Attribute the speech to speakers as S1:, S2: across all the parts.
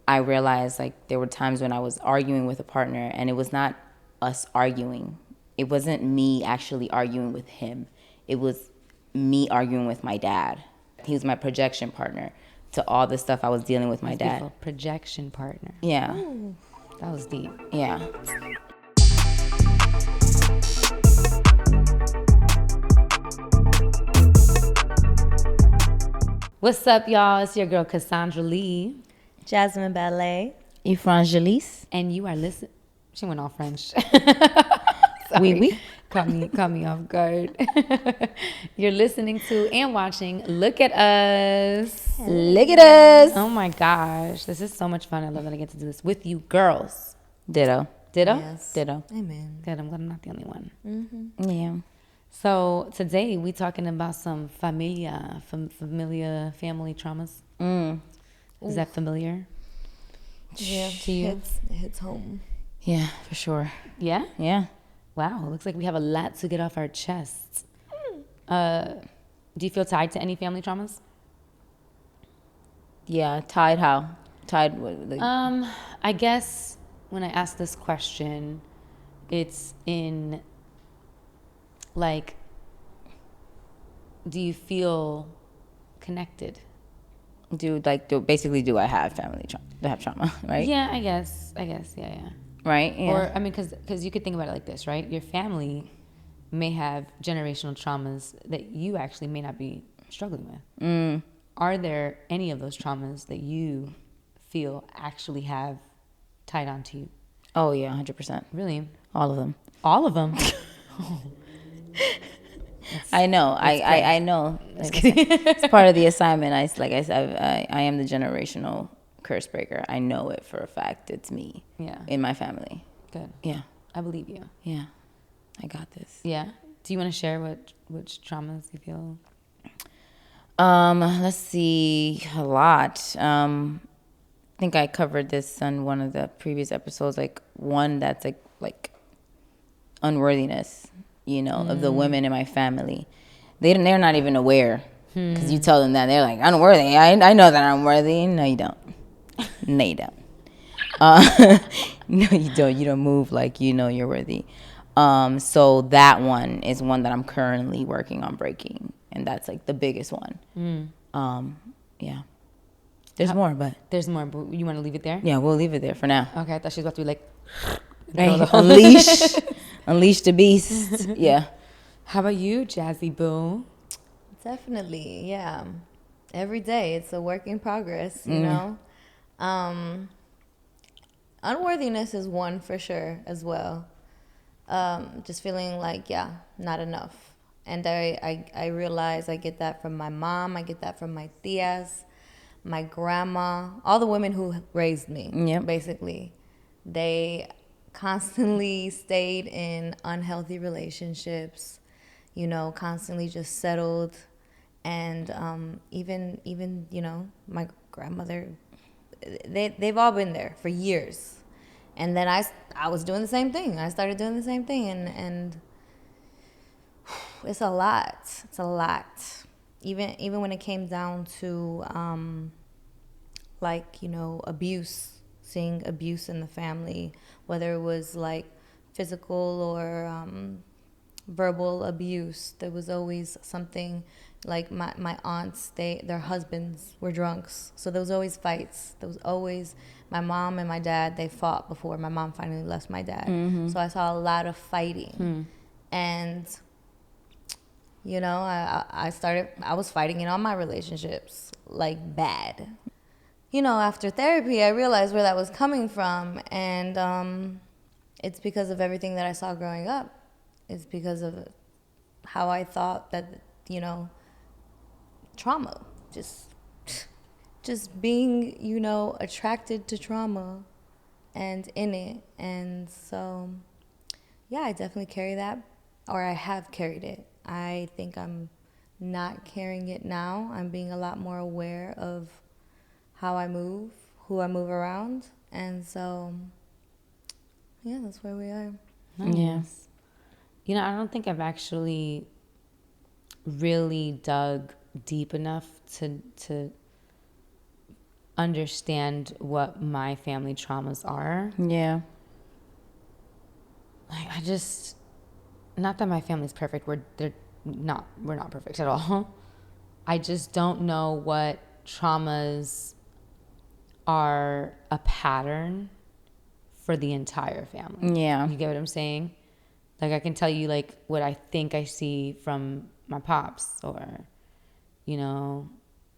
S1: I realized like there were times when I was arguing with a partner and it was not us arguing. It wasn't me actually arguing with him. It was me arguing with my dad. He was my projection partner to all the stuff I was dealing with my
S2: That's
S1: dad.
S2: beautiful. Projection partner.
S1: Yeah.
S2: That was deep.
S1: Yeah.
S2: What's up, y'all? It's your girl Cassandra Lee,
S3: Jasmine Ballet.
S1: Evangelise.
S2: and you are listening. She went all French.
S1: Oui, oui.
S2: Caught me off guard. You're listening to and watching Look at Us.
S1: Look at us.
S2: Oh my gosh, this is so much fun. I love that I get to do this with you girls.
S1: Ditto.
S2: Ditto?
S3: Yes.
S1: Ditto.
S3: Amen.
S2: Good, I'm glad I'm not the only one.
S1: Yeah.
S2: So today we talking about some family family traumas. Is that familiar?
S3: Yeah,
S2: To you?
S3: it hits home.
S1: Yeah, for sure.
S2: Yeah?
S1: Yeah.
S2: Wow, looks like we have a lot to get off our chests. Do you feel tied to any family traumas?
S1: Yeah. Tied how? Tied with the
S2: I guess when I ask this question, it's in like, do you feel connected?
S1: do I have family trauma? Do I have trauma, right?
S2: Yeah, I guess, yeah.
S1: Right? Yeah.
S2: Or, I mean, because you could think about it like this, right? Your family may have generational traumas that you actually may not be struggling with. Are there any of those traumas that you feel actually have tied onto you?
S1: Oh yeah, 100%.
S2: Really?
S1: All of them.
S2: All of them?
S1: I know. I know. It's part of the assignment. I am the generational curse breaker. I know it for a fact. It's me.
S2: Yeah.
S1: In my family.
S2: Good.
S1: Yeah.
S2: I believe you.
S1: Yeah. I got this.
S2: Yeah. Do you want to share which traumas you feel?
S1: Let's see. A lot. I think I covered this on one of the previous episodes. Like one that's like unworthiness, of the women in my family. They're not even aware because you tell them that they're like unworthy. I know that I'm worthy. No, you don't. No, you don't. No, you don't. You don't move like you're worthy. So that one is one that I'm currently working on breaking, and that's like the biggest one. Yeah. There's more, but
S2: There's more, but you want to leave it there?
S1: yeah, we'll leave it there for now.
S2: Okay, I thought she was about to be like,
S1: Right. Unleash the beast. Yeah.
S2: how about you, Jazzy Boo?
S3: Definitely, yeah. Every day, it's a work in progress, you know? Unworthiness is one for sure as well. Just feeling like, not enough. And I realize I get that from my mom. I get that from my tias, my grandma, all the women who raised me,
S1: Yep.
S3: basically. They constantly stayed in unhealthy relationships, constantly just settled. And even my grandmother, they've all been there for years. And then I was doing the same thing. I started doing the same thing, and it's a lot. It's a lot. Even when it came down to abuse, seeing abuse in the family, whether it was like physical or verbal abuse, there was always something. Like my aunts, their husbands were drunks, so there was always fights. There was always, my mom and my dad, they fought before my mom finally left my dad. So I saw a lot of fighting. And I was fighting in all my relationships, like bad. After therapy, I realized where that was coming from, and it's because of everything that I saw growing up. It's because of how I thought that, trauma, just being, attracted to trauma and in it. And so, yeah, I definitely carry that, or I have carried it. I think I'm not carrying it now. I'm being a lot more aware of how I move, who I move around. And so, yeah, that's where we are.
S2: Nice. Yeah. I don't think I've actually really dug deep enough to understand what my family traumas are.
S1: Yeah.
S2: Like, I just, not that my family's perfect. We're not perfect at all. I just don't know what traumas are a pattern for the entire family.
S1: Yeah.
S2: You get what I'm saying? Like, I can tell you, like, what I think I see from my pops or, you know,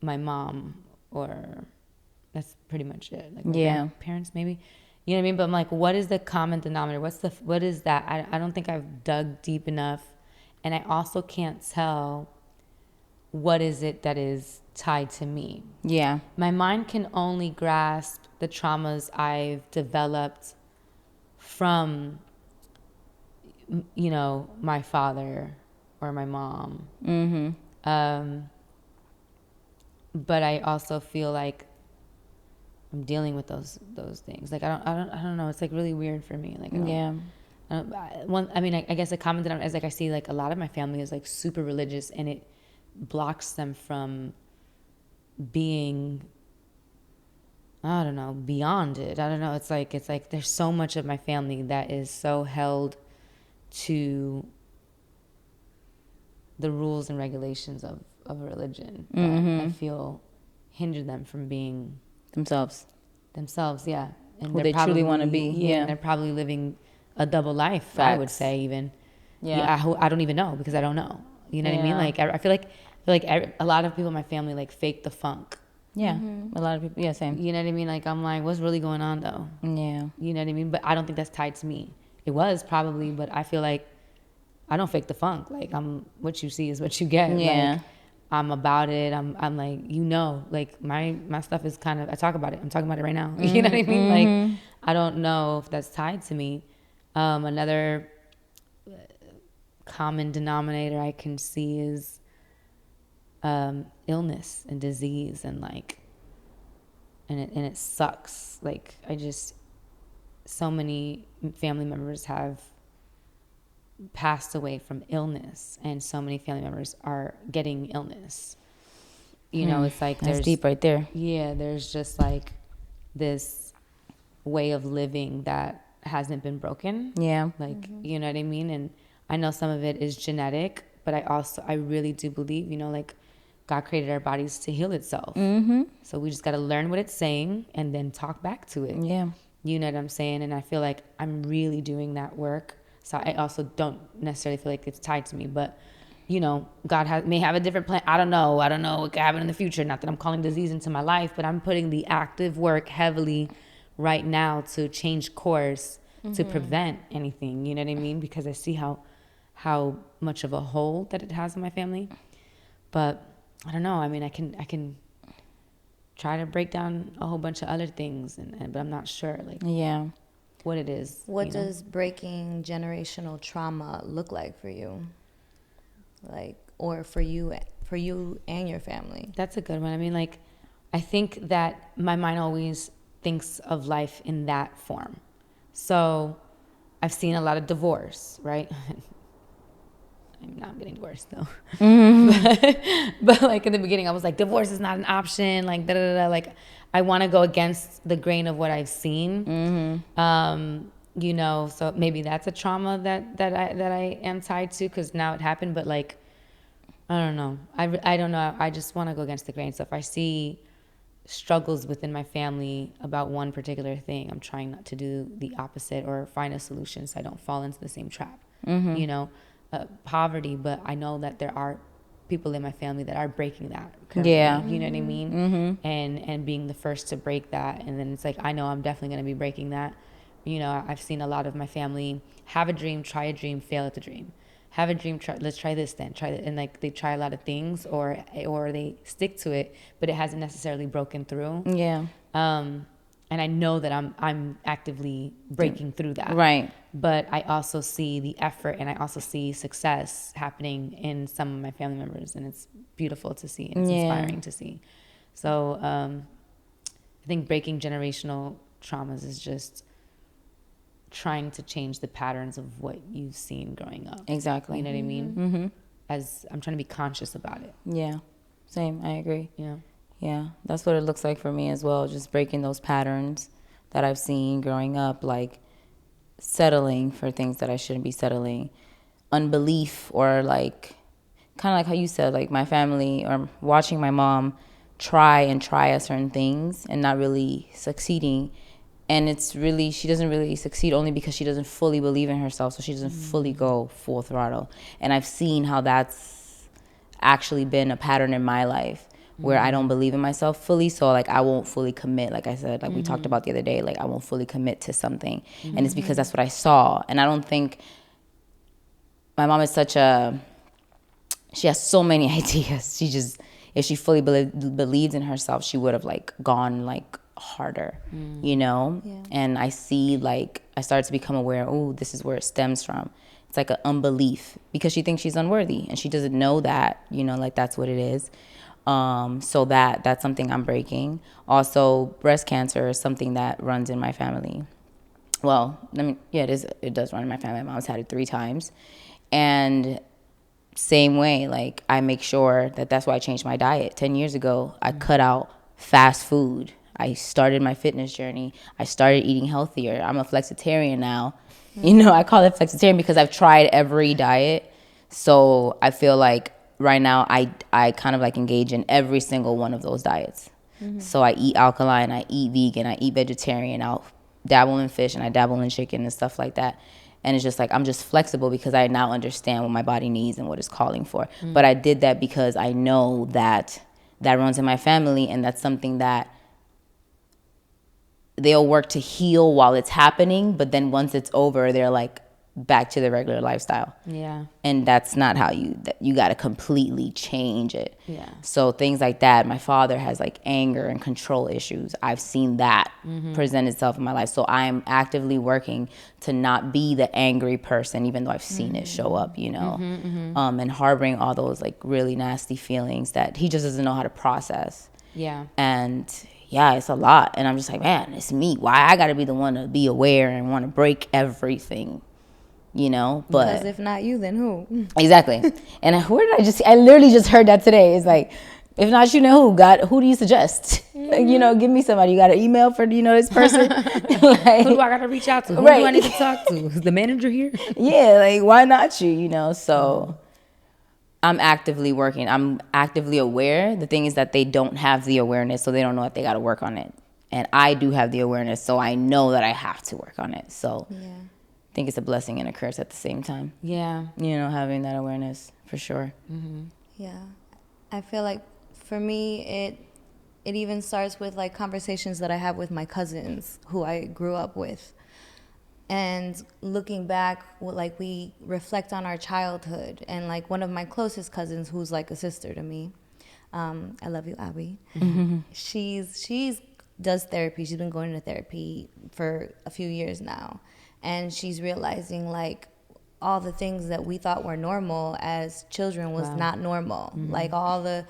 S2: my mom, or that's pretty much it. Like, my
S1: Yeah.
S2: parents, maybe. You know what I mean? But I'm like, what is the common denominator? What is that? I don't think I've dug deep enough. And I also can't tell what is it that is tied to me.
S1: Yeah.
S2: My mind can only grasp the traumas I've developed from, you know, my father or my mom. But I also feel like I'm dealing with those things. Like, I don't know. It's like really weird for me. Like, I guess a common denominator is, like, I see like a lot of my family is like super religious, and it blocks them from being, I don't know, beyond it. I don't know. It's like there's so much of my family that is so held to the rules and regulations of a religion that I feel hinder them from being
S1: Themselves.
S2: yeah. And
S1: Who they truly wanna be, yeah.
S2: And they're probably living a double life, I would
S1: Facts.
S2: say, even.
S1: Yeah.
S2: I don't even know, because I don't know. You know what I mean?
S1: Yeah.
S2: Like, I feel like a lot of people in my family, like, fake the funk.
S1: Yeah. A lot of people. Yeah, same.
S2: You know what I mean? Like, I'm like, what's really going on, though?
S1: Yeah.
S2: You know what I mean? But I don't think that's tied to me. It was probably, but I feel like I don't fake the funk. Like, what you see is what you get.
S1: Yeah.
S2: Like, I'm about it. I'm like, you know, like, my stuff is kind of, I talk about it. I'm talking about it right now. You know what I mean? Like, I don't know if that's tied to me. Another common denominator I can see is illness and disease, and like, and it sucks. Like, so many family members have passed away from illness, and so many family members are getting illness. You know, it's like,
S1: That's
S2: there's
S1: deep right there.
S2: Yeah, there's just like this way of living that hasn't been broken.
S1: Yeah.
S2: Like, you know what I mean? And I know some of it is genetic, but I really do believe, you know, like, God created our bodies to heal itself. So we just got to learn what it's saying and then talk back to it.
S1: Yeah.
S2: You know what I'm saying? And I feel like I'm really doing that work. So I also don't necessarily feel like it's tied to me, but, you know, God may have a different plan. I don't know what could happen in the future. Not that I'm calling disease into my life, but I'm putting the active work heavily right now to change course, to prevent anything. You know what I mean? Because I see how much of a hold that it has on my family. But I don't know. I mean, I can try to break down a whole bunch of other things, but I'm not sure, like,
S1: Yeah.
S2: what it is.
S3: What
S2: you know?
S3: does breaking generational trauma look like for you? Like, or for you and your family?
S2: That's a good one. I mean, like, I think that my mind always thinks of life in that form. So I've seen a lot of divorce, right? I'm not getting divorced though. But like, in the beginning, I was like, divorce is not an option. Like, da da da. Like, I want to go against the grain of what I've seen. You know, so maybe that's a trauma that I am tied to, because now it happened. But like, I don't know. I don't know. I just want to go against the grain. So if I see struggles within my family about one particular thing, I'm trying not to do the opposite or find a solution so I don't fall into the same trap. You know, poverty, but I know that there are people in my family that are breaking that currently,
S1: Yeah.
S2: you know what I mean? And being the first to break that, and then it's like, I know I'm definitely going to be breaking that. You know, I've seen a lot of my family have a dream, try a dream, fail at the dream. Have a dream, let's try this then, try that, and like, they try a lot of things, or they stick to it, but it hasn't necessarily broken through.
S1: Yeah.
S2: And I know that I'm actively breaking through that.
S1: Right.
S2: But I also see the effort, and I also see success happening in some of my family members, and it's beautiful to see, and it's inspiring to see. So I think breaking generational traumas is just trying to change the patterns of what you've seen growing up.
S1: Exactly.
S2: You know what I mean? As I'm trying to be conscious about it.
S1: Yeah. Same. I agree.
S2: Yeah.
S1: Yeah, that's what it looks like for me as well. Just breaking those patterns that I've seen growing up, like settling for things that I shouldn't be settling, unbelief, or like kind of like how you said, like my family or watching my mom try at certain things and not really succeeding. And it's really, she doesn't really succeed only because she doesn't fully believe in herself. So she doesn't fully go full throttle. And I've seen how that's actually been a pattern in my life where I don't believe in myself fully. So like I won't fully commit. Like I said, like we talked about the other day, like I won't fully commit to something. And it's because that's what I saw. And I don't think my mom is such a, she has so many ideas. She just, if she fully believed in herself, she would have like gone like harder, you know?
S3: Yeah.
S1: And I see like, I started to become aware, oh, this is where it stems from. It's like an unbelief because she thinks she's unworthy and she doesn't know that, you know, like that's what it is. So that's something I'm breaking. Also, breast cancer is something that runs in my family. Well, I mean, yeah, it does run in my family. My mom's had it 3 times. And same way, like I make sure that that's why I changed my diet. 10 years ago, I cut out fast food. I started my fitness journey. I started eating healthier. I'm a flexitarian now. You know, I call it flexitarian because I've tried every diet. So I feel like right now I kind of like engage in every single one of those diets. So I eat alkaline, I eat vegan, I eat vegetarian, I'll dabble in fish and I dabble in chicken and stuff like that. And it's just like I'm just flexible because I now understand what my body needs and what it's calling for. But I did that because I know that that runs in my family and that's something that they'll work to heal while it's happening, but then once it's over, they're like back to the regular lifestyle.
S2: Yeah.
S1: And that's not how you got to completely change it.
S2: Yeah.
S1: So things like that, my father has like anger and control issues. I've seen that present itself in my life. So I'm actively working to not be the angry person, even though I've seen it show up, you know, and harboring all those like really nasty feelings that he just doesn't know how to process.
S2: Yeah.
S1: And yeah, it's a lot. And I'm just like, man, it's me. Why I got to be the one to be aware and want to break everything, you know? But
S3: Because if not you, then who?
S1: exactly. And where did I literally just heard that today. It's like, if not you, know who? God, who do you suggest? Like, you know, give me somebody. You got an email for, you know, this person? Like,
S2: Who do I got to reach out to? Who do
S1: Right.
S2: I need to talk to? Is the manager here?
S1: yeah, like, why not you, you know? So I'm actively working. I'm actively aware. The thing is that they don't have the awareness, so they don't know that they got to work on it. And I do have the awareness, so I know that I have to work on it. So
S3: Yeah.
S1: I think it's a blessing and a curse at the same time.
S2: Yeah.
S1: You know, having that awareness for sure.
S3: Yeah. I feel like for me, it even starts with like conversations that I have with my cousins who I grew up with. And looking back, like we reflect on our childhood. And like one of my closest cousins, who's like a sister to me, I love you, Abby. She's does therapy. She's been going to therapy for a few years now, and she's realizing like all the things that we thought were normal as children was not normal. Like all the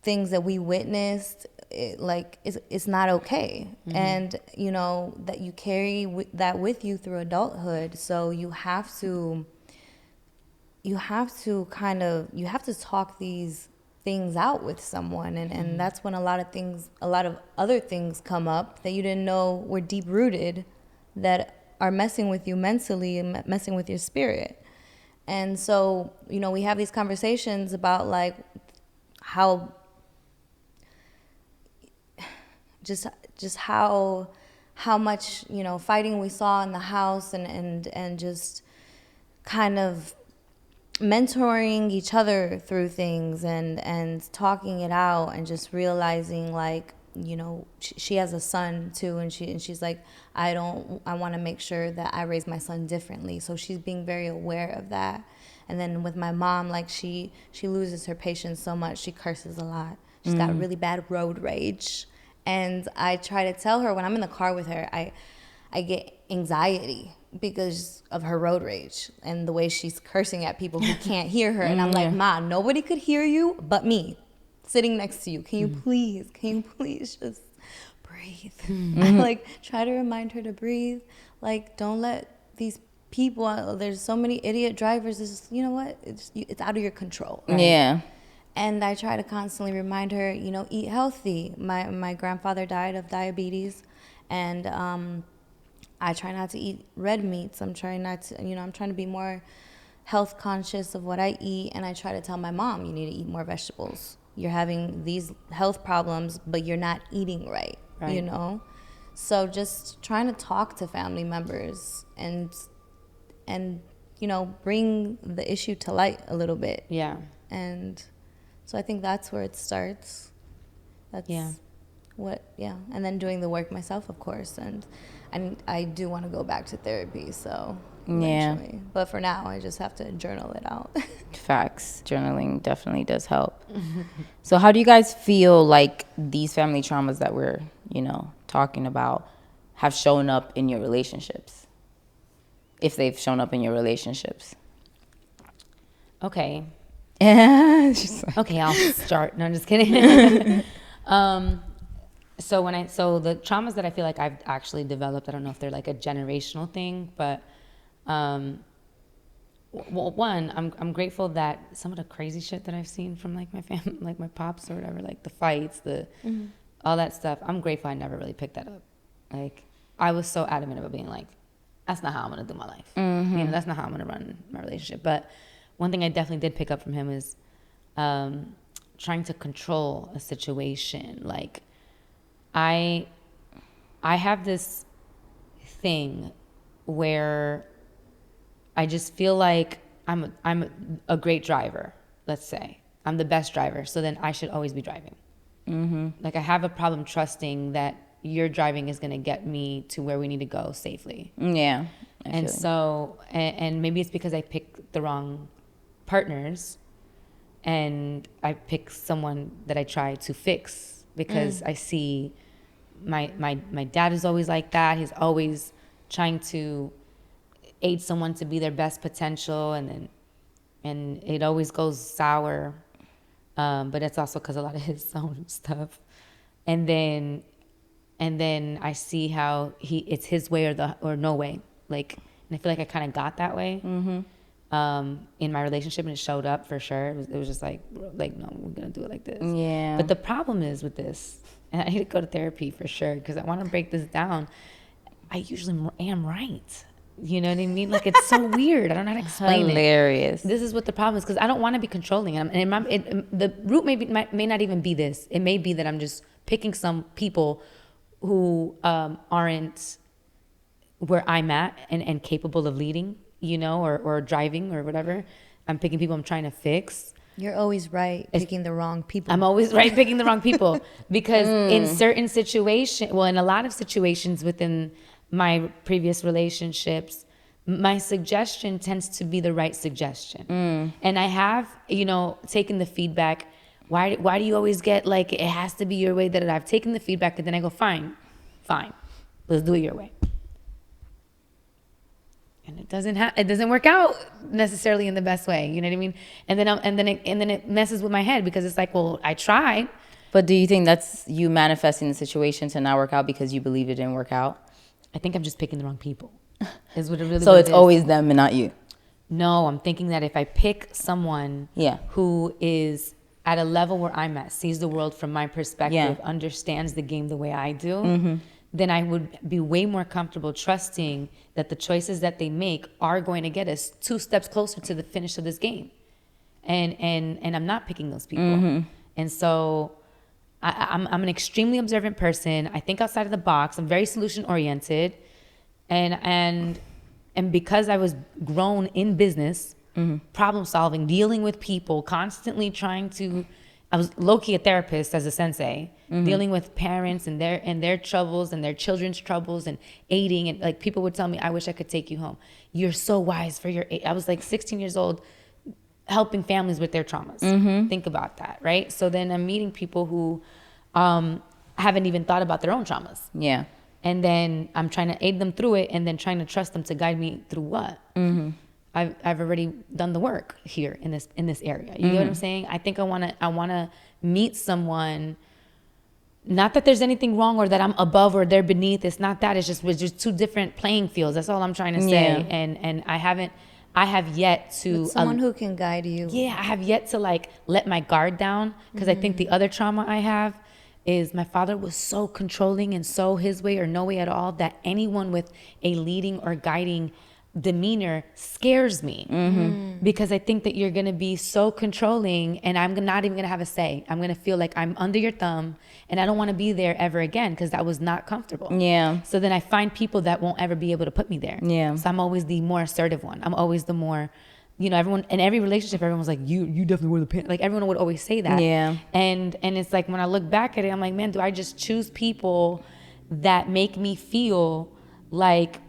S3: things that we witnessed, it's not okay. And you know that you carry that with you through adulthood, so you have to kind of talk these things out with someone, and that's when a lot of other things come up that you didn't know were deep rooted, that are messing with you mentally and messing with your spirit. And so, you know, we have these conversations about like how just how much, you know, fighting we saw in the house, and just kind of mentoring each other through things, and talking it out, and just realizing like, you know, she has a son too, and she's like, I want to make sure that I raise my son differently. So she's being very aware of that. And then with my mom, like she loses her patience so much, she curses a lot. She's got really bad road rage. And I try to tell her when I'm in the car with her, I get anxiety because of her road rage and the way she's cursing at people who can't hear her. And I'm like, Ma, nobody could hear you but me sitting next to you. Can you please just breathe? I like try to remind her to breathe. Like, don't let these people, there's so many idiot drivers. It's just, you know what? It's out of your control.
S1: Right? Yeah.
S3: And I try to constantly remind her, eat healthy. My grandfather died of diabetes, and I try not to eat red meats. I'm trying not to, I'm trying to be more health conscious of what I eat. And I try to tell my mom, you need to eat more vegetables. You're having these health problems, but you're not eating right.
S2: Right.
S3: So just trying to talk to family members and bring the issue to light a little bit.
S2: Yeah.
S3: And so I think that's where it starts. That's and then doing the work myself, of course. And I do want to go back to therapy, so eventually. But for now, I just have to journal it out.
S1: Facts. Journaling definitely does help. So how do you guys feel like these family traumas that we're, talking about have shown up in your relationships? If they've shown up in your relationships.
S2: Okay.
S1: She's like,
S2: Okay, I'll start. No, I'm just kidding. So the traumas that I feel like I've actually developed, I don't know if they're like a generational thing, but one, I'm grateful that some of the crazy shit that I've seen from like my family, like my pops or whatever, like the fights, all that stuff, I'm grateful I never really picked that up. Like, I was so adamant about being like, that's not how I'm gonna do my life. That's not how I'm gonna run my relationship. But one thing I definitely did pick up from him is trying to control a situation. Like, I have this thing where I just feel like I'm a great driver. Let's say I'm the best driver, so then I should always be driving. Like, I have a problem trusting that your driving is going to get me to where we need to go safely.
S1: Yeah.
S2: And so, and maybe it's because I picked the wrong partners, and I pick someone that I try to fix because I see my dad is always like that. He's always trying to aid someone to be their best potential, and it always goes sour. But it's also because a lot of his own stuff. And then I see how it's his way or no way. Like, and I feel like I kind of got that way in my relationship, and it showed up for sure. It was just like, no, we're gonna do it like this.
S1: Yeah.
S2: But the problem is with this, and I need to go to therapy for sure because I want to break this down. I usually am right. You know what I mean? Like, it's so weird. I don't know how to explain
S1: Hilarious.
S2: it. This is what the problem is, because I don't want to be controlling. The root may not even be this. It may be that I'm just picking some people who aren't where I'm at and capable of leading, or driving or whatever. I'm picking people I'm trying to fix.
S3: You're always right picking the wrong people.
S2: I'm always right picking the wrong people because in certain situations, in a lot of situations within my previous relationships, my suggestion tends to be the right suggestion. And I have, taken the feedback. Why do you always get like, it has to be your way? That I've taken the feedback, and then I go, fine, let's do it your way. And it doesn't work out necessarily in the best way. You know what I mean? And then it messes with my head because it's like, well, I tried.
S1: But do you think that's you manifesting the situation to not work out because you believe it didn't work out?
S2: I think I'm just picking the wrong people. Is what it really.
S1: So it's always them and not you.
S2: No, I'm thinking that if I pick someone who is at a level where I'm at, sees the world from my perspective, understands the game the way I do, then I would be way more comfortable trusting that the choices that they make are going to get us 2 steps closer to the finish of this game. And I'm not picking those people. And so I'm an extremely observant person. I think outside of the box. I'm very solution oriented. And because I was grown in business, problem solving, dealing with people, constantly I was low-key a therapist as a sensei, dealing with parents and their troubles and their children's troubles and aiding. And like, people would tell me, I wish I could take you home. You're so wise for your age. I was like 16 years old, helping families with their traumas. Think about that, right? So then I'm meeting people who haven't even thought about their own traumas.
S1: Yeah.
S2: And then I'm trying to aid them through it, and then trying to trust them to guide me through what? I've already done the work here in this area. You know what I'm saying? I think I wanna meet someone. Not that there's anything wrong or that I'm above or they're beneath. It's not that. We're just 2 different playing fields. That's all I'm trying to say.
S1: Yeah.
S2: And I haven't I have yet to
S3: With someone who can guide you.
S2: yeah, I have yet to like let my guard down, because I think the other trauma I have is my father was so controlling and so his way or no way at all that anyone with a leading or guiding demeanor scares me, because I think that you're going to be so controlling and I'm not even going to have a say. I'm going to feel like I'm under your thumb and I don't want to be there ever again, because that was not comfortable.
S1: Yeah.
S2: So then I find people that won't ever be able to put me there.
S1: Yeah.
S2: So I'm always the more assertive one. I'm always the more, you know, everyone in every relationship, everyone was like, you definitely were the pants. Like everyone would always say that.
S1: Yeah.
S2: And it's like when I look back at it, I'm like, man, do I just choose people that make me feel like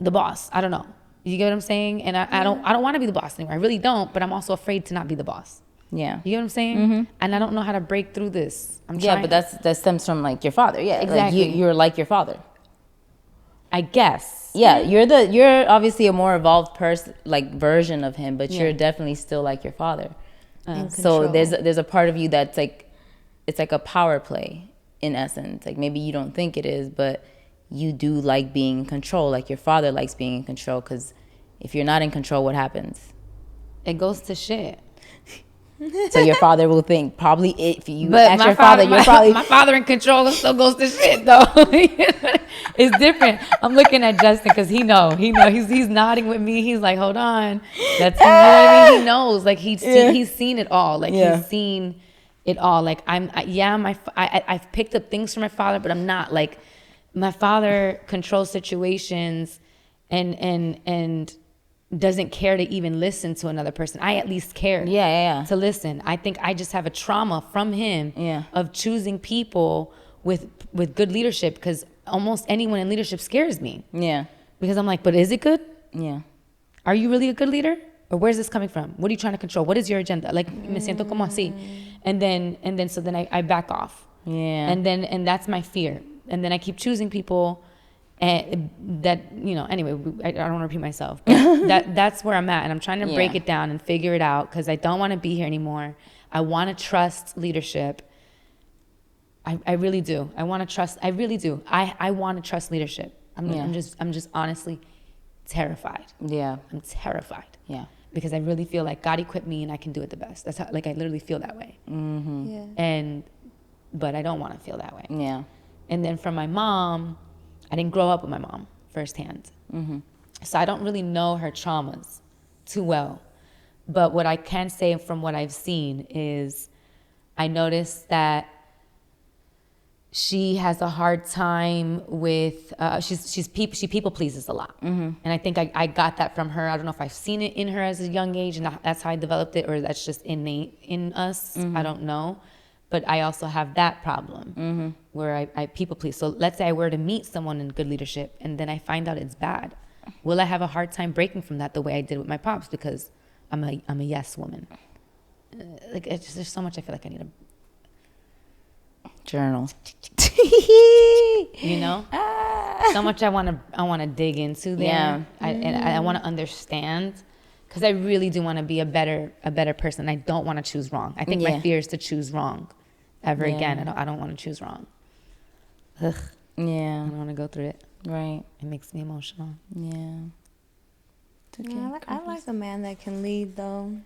S2: the boss? I don't know. You get what I'm saying? And I don't want to be the boss anymore. I really don't, but I'm also afraid to not be the boss.
S1: Yeah.
S2: You get what I'm saying? And I don't know how to break through this. I'm
S1: Yeah,
S2: trying.
S1: but that stems from like your father. Yeah.
S2: Exactly.
S1: Like you're like your father.
S2: I guess.
S1: Yeah, you're obviously a more evolved person, like version of him, but you're definitely still like your father.
S3: In
S1: So
S3: control.
S1: there's a part of you that's like, it's like a power play in essence. Like maybe you don't think it is, but you do like being in control. Like your father likes being in control, because if you're not in control, what happens?
S2: It goes to shit.
S1: So your father will think probably if you
S2: But
S1: ask
S2: my
S1: your
S2: father,
S1: father, you're probably
S2: my father in control still goes to shit though. It's different. I'm looking at Justin because he know. He's nodding with me. He's like, hold on, that's, you know what I mean. He knows, like he's seen it all. Like he's seen it all. Like I've picked up things from my father, but I'm not like my father controls situations and doesn't care to even listen to another person. I at least care to listen. I think I just have a trauma from him of choosing people with good leadership, because almost anyone in leadership scares me. Yeah. Because I'm like, but is it good? Yeah. Are you really a good leader? Or where's this coming from? What are you trying to control? What is your agenda? Like, me siento como así. And then so then I back off. Yeah. And that's my fear. And then I keep choosing people that, you know, anyway, I don't want to repeat myself, but that's where I'm at, and I'm trying to break it down and figure it out, because I don't want to be here anymore. I want to trust leadership. I really do. I want to trust. I really do. I want to trust leadership. I'm just honestly terrified. Yeah, I'm terrified. Yeah, because I really feel like God equipped me and I can do it the best. That's how, like, I literally feel that way. Mm-hmm. Yeah. But I don't want to feel that way. Yeah. And then from my mom, I didn't grow up with my mom firsthand. Mm-hmm. So I don't really know her traumas too well. But what I can say from what I've seen is I noticed that she has a hard time with, she people pleases a lot. Mm-hmm. And I think I got that from her. I don't know if I've seen it in her as a young age and that's how I developed it, or that's just innate in us. Mm-hmm. I don't know. But I also have that problem where I people please. So let's say I were to meet someone in good leadership and then I find out it's bad. Will I have a hard time breaking from that the way I did with my pops, because I'm a yes woman? Like it's just, there's so much I feel like I need a journal. You know, so much I want to dig into there. Yeah. I want to understand, because I really do want to be a better person. I don't want to choose wrong. I think my fear is to choose wrong ever again. I don't want to choose wrong. Ugh. Yeah. I don't want to go through it. Right. It makes me emotional. Yeah.
S3: Okay. Yeah, I like a man that can lead, though.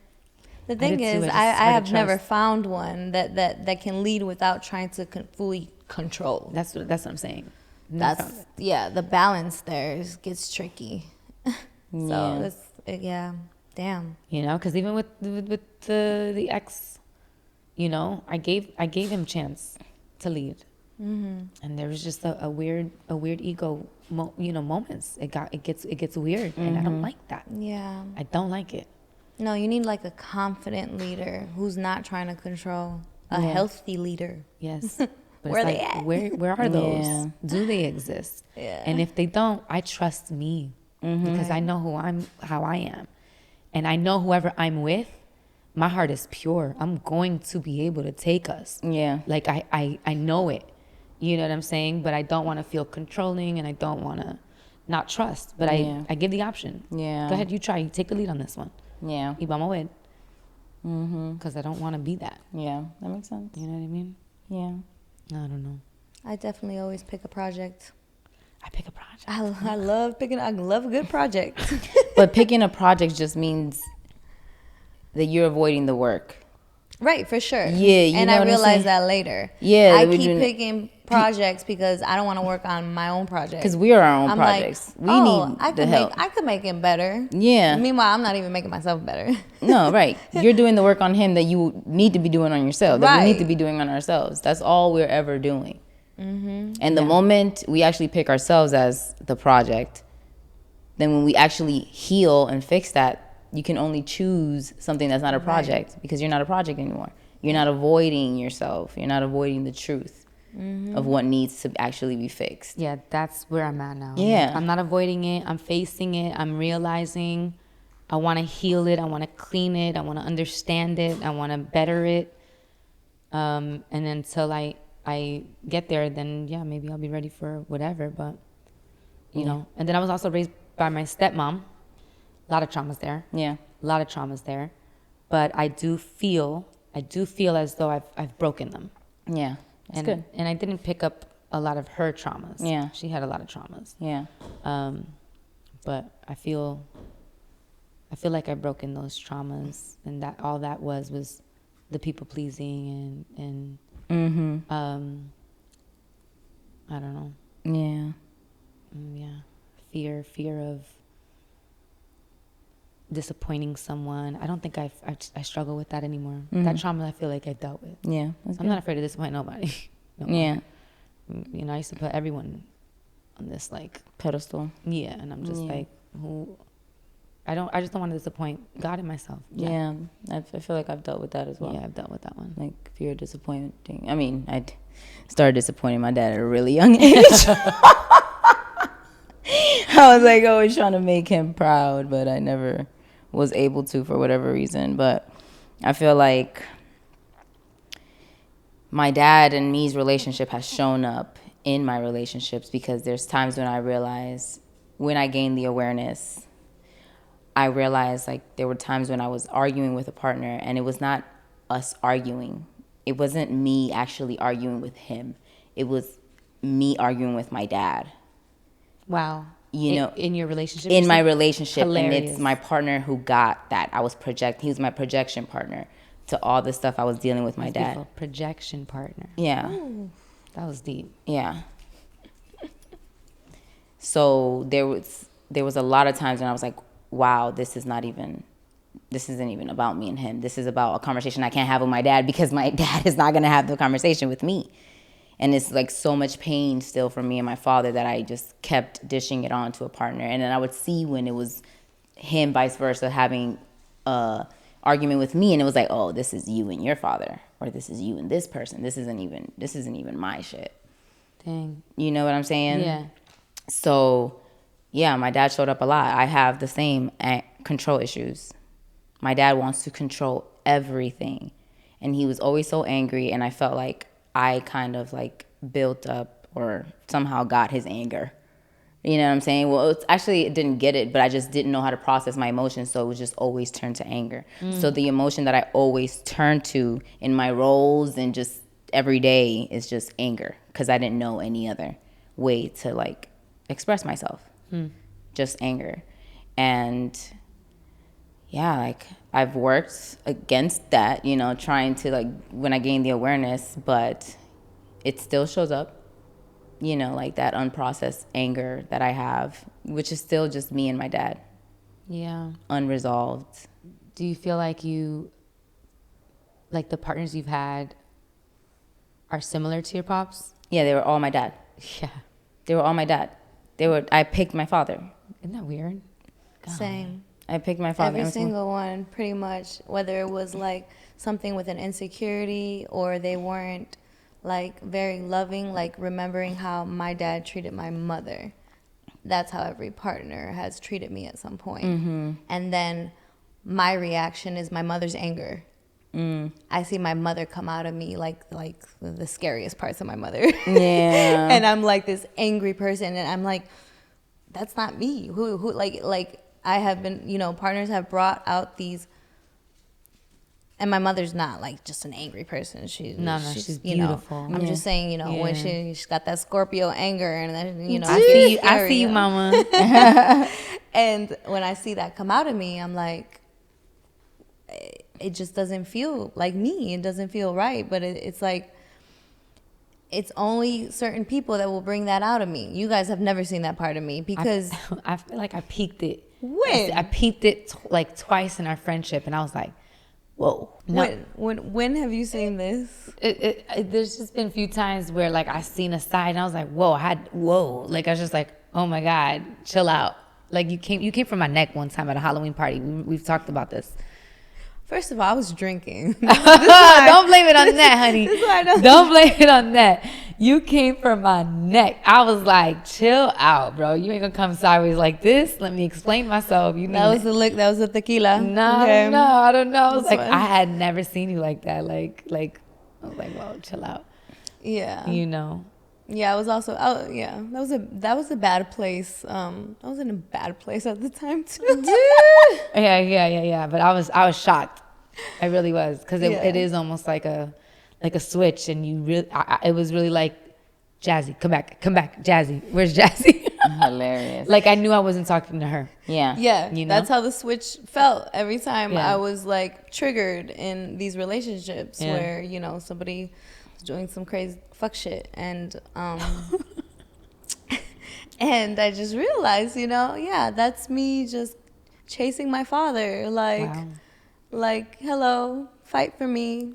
S3: The thing is, I have never found one that can lead without trying to fully control.
S2: That's what I'm saying.
S3: The balance there gets tricky. So damn.
S2: You know, because even with the ex, you know, I gave him chance to lead, and there was just a weird ego, moments. It gets weird, and I don't like that. Yeah, I don't like it.
S3: No, you need like a confident leader who's not trying to control. A healthy leader.
S2: Yes. But where are they at? Where are those? Yeah. Do they exist? Yeah. And if they don't, I trust me, because I know how I am. And I know whoever I'm with, my heart is pure. I'm going to be able to take us. Yeah. Like I know it. You know what I'm saying? But I don't want to feel controlling, and I don't want to not trust. But I give the option. Yeah. Go ahead, you try. You take the lead on this one. Yeah. Y vamos a ver. Because I don't want to be that.
S1: Yeah, that makes sense.
S2: You know what I mean?
S1: Yeah.
S2: I don't know.
S3: I definitely always pick a project.
S2: I pick a project.
S3: I love a good project.
S1: But picking a project just means that you're avoiding the work.
S3: Right, for sure.
S1: Yeah, you
S3: and
S1: know
S3: I
S1: what I'm
S3: realized
S1: saying?
S3: that later.
S1: Yeah,
S3: I
S1: that we're
S3: keep
S1: doing-
S3: picking projects because I don't want to work on my own project.
S1: Because we are our own
S3: I'm
S1: projects.
S3: like,
S1: We
S3: oh,
S1: need
S3: I
S1: the
S3: could
S1: help.
S3: I could make it better.
S1: Yeah.
S3: Meanwhile, I'm not even making myself better.
S1: No, right. You're doing the work on him that you need to be doing on yourself, that we need to
S3: Right.
S1: be doing on ourselves. That's all we're ever doing. And the moment we actually pick ourselves as the project, then when we actually heal and fix that, you can only choose something that's not a project because you're not a project anymore. You're not avoiding yourself. You're not avoiding the truth of what needs to actually be fixed.
S2: Yeah, that's where I'm at now.
S1: Yeah.
S2: I'm not avoiding it. I'm facing it. I'm realizing I want to heal it. I want to clean it. I want to understand it. I want to better it. And until I get there, then yeah, maybe I'll be ready for whatever. But, you know, and then I was also raised by my stepmom. A lot of traumas there.
S1: Yeah.
S2: A lot of traumas there. But I do feel as though I've broken them.
S1: Yeah. That's
S2: And
S1: good.
S2: and I didn't pick up a lot of her traumas.
S1: Yeah.
S2: She had a lot of traumas.
S1: Yeah.
S2: But I feel like I've broken those traumas, and that all that was the people pleasing and I don't know.
S1: Yeah.
S2: Yeah. Fear of disappointing someone. I don't think I struggle with that anymore. That trauma I feel like I dealt with.
S1: Yeah. That's
S2: I'm
S1: good.
S2: not afraid to disappoint nobody. No more.
S1: Yeah.
S2: You know, I used to put everyone on this like
S1: Pedestal.
S2: yeah, and I'm just
S1: Yeah.
S2: like who I just don't want to disappoint God and myself.
S1: Yeah. I feel like I've dealt with that as well.
S2: Yeah, I've dealt with that one.
S1: Like fear of disappointing. I mean, I started disappointing my dad at a really young age. I was like always trying to make him proud, but I never was able to for whatever reason. But I feel like my dad and me's relationship has shown up in my relationships because there's times when I realize, when I gained the awareness, I realized like there were times when I was arguing with a partner and it was not us arguing. It wasn't me actually arguing with him. It was me arguing with my dad.
S2: Wow.
S1: You know,
S2: in your relationship?
S1: In
S2: you
S1: my
S2: said?
S1: relationship. And
S2: Hilarious.
S1: it's my partner who got that. He was my projection partner to all the stuff I was dealing with my
S2: That's
S1: dad.
S2: beautiful. Projection partner.
S1: Yeah.
S2: That was deep.
S1: Yeah. So there was a lot of times when I was like, wow, this isn't even about me and him. This is about a conversation I can't have with my dad because my dad is not going to have the conversation with me. And it's like so much pain still from me and my father that I just kept dishing it on to a partner. And then I would see when it was him, vice versa, having a argument with me, and it was like, oh, this is you and your father, or this is you and this person. This isn't even my shit.
S2: Dang.
S1: You know what I'm saying?
S2: Yeah.
S1: So, yeah, my dad showed up a lot. I have the same control issues. My dad wants to control everything. And he was always so angry, and I felt like I kind of like built up or somehow got his anger. You know what I'm saying? Well, it didn't get it, but I just didn't know how to process my emotions, so it was just always turned to anger. So the emotion that I always turn to in my roles and just every day is just anger, because I didn't know any other way to like express myself. Just anger. And yeah, like I've worked against that, you know, trying to like when I gained the awareness, but it still shows up. You know, like that unprocessed anger that I have, which is still just me and my dad,
S2: Yeah.
S1: unresolved.
S2: Do you feel like the partners you've had are similar to your pops?
S1: Yeah, they were all my dad.
S2: Yeah.
S1: They were all my dad. I picked my father.
S2: Isn't that weird?
S3: Same.
S1: I picked my father.
S3: Every single one, pretty much, whether it was like something with an insecurity or they weren't like very loving, like remembering how my dad treated my mother. That's how every partner has treated me at some point. And then my reaction is my mother's anger. I see my mother come out of me like the scariest parts of my mother.
S1: Yeah.
S3: And I'm like this angry person, and I'm like, that's not me. Who like I have been, you know, partners have brought out these and my mother's not like just an angry person. She's
S2: she's
S3: you know,
S2: beautiful.
S3: I'm just saying, you know, when she's got that Scorpio anger, and then, you know,
S2: I see you,
S3: know?
S2: mama.
S3: And when I see that come out of me, I'm like, it just doesn't feel like me. It doesn't feel right. But it's like, it's only certain people that will bring that out of me. You guys have never seen that part of me because
S2: I feel like I peaked it.
S3: When?
S2: I peaked it like twice in our friendship, and I was like, whoa. No.
S3: When have you seen this?
S2: There's just been a few times where like I seen a side and I was like, whoa. Like I was just like, oh my God, chill out. Like you came from my neck one time at a Halloween party. We've talked about this.
S3: First of all, I was drinking.
S2: Don't blame it on that, honey.
S3: This is why I don't-
S2: Don't blame it on that. You came from my neck. I was like, chill out, bro. You ain't gonna come sideways like this. Let me explain myself.
S3: That was the lick. That was the tequila.
S2: No,
S3: Okay.
S2: I don't know. I was
S3: That's
S2: like,
S3: fine.
S2: I had never seen you like that. Like I was like, whoa, chill out.
S3: Yeah.
S2: You know.
S3: Yeah, I was also. Oh, yeah. That was a bad place. I was in a bad place at the time too.
S2: Yeah. But I was shocked. I really was, because it is almost like a switch, and you really. It was really like, Jazzy, come back, Jazzy. Where's Jazzy?
S1: Hilarious.
S2: Like I knew I wasn't talking to her.
S1: Yeah.
S3: Yeah,
S2: You know?
S3: that's how the switch felt every time
S2: Yeah.
S3: I was like triggered in these relationships
S2: Yeah.
S3: where, you know, somebody was doing some crazy fuck shit, and and I just realized, you know, yeah, that's me just chasing my father, like
S2: Wow.
S3: like, hello, fight for me.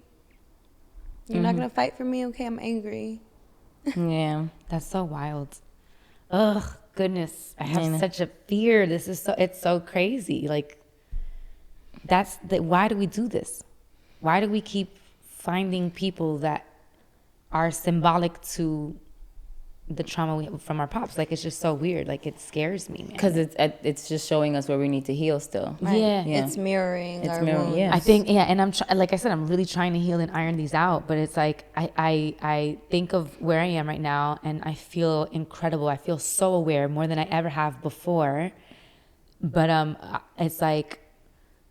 S3: You're not gonna fight for me? Okay, I'm angry.
S1: Yeah.
S2: That's so wild. Ugh, goodness. I have
S1: know.
S2: such a fear. It's so crazy. Like, why do we do this? Why do we keep finding people that are symbolic to the trauma we have from our pops? Like, it's just so weird. Like, it scares me, man.
S1: Because it's just showing us where we need to heal still.
S2: Yeah.
S1: Yeah.
S3: It's mirroring
S1: It's
S3: our
S1: mirroring,
S3: wounds.
S1: yeah.
S2: I think, yeah, and like I said, I'm really trying to heal and iron these out. But it's like I think of where I am right now, and I feel incredible. I feel so aware, more than I ever have before. But it's like,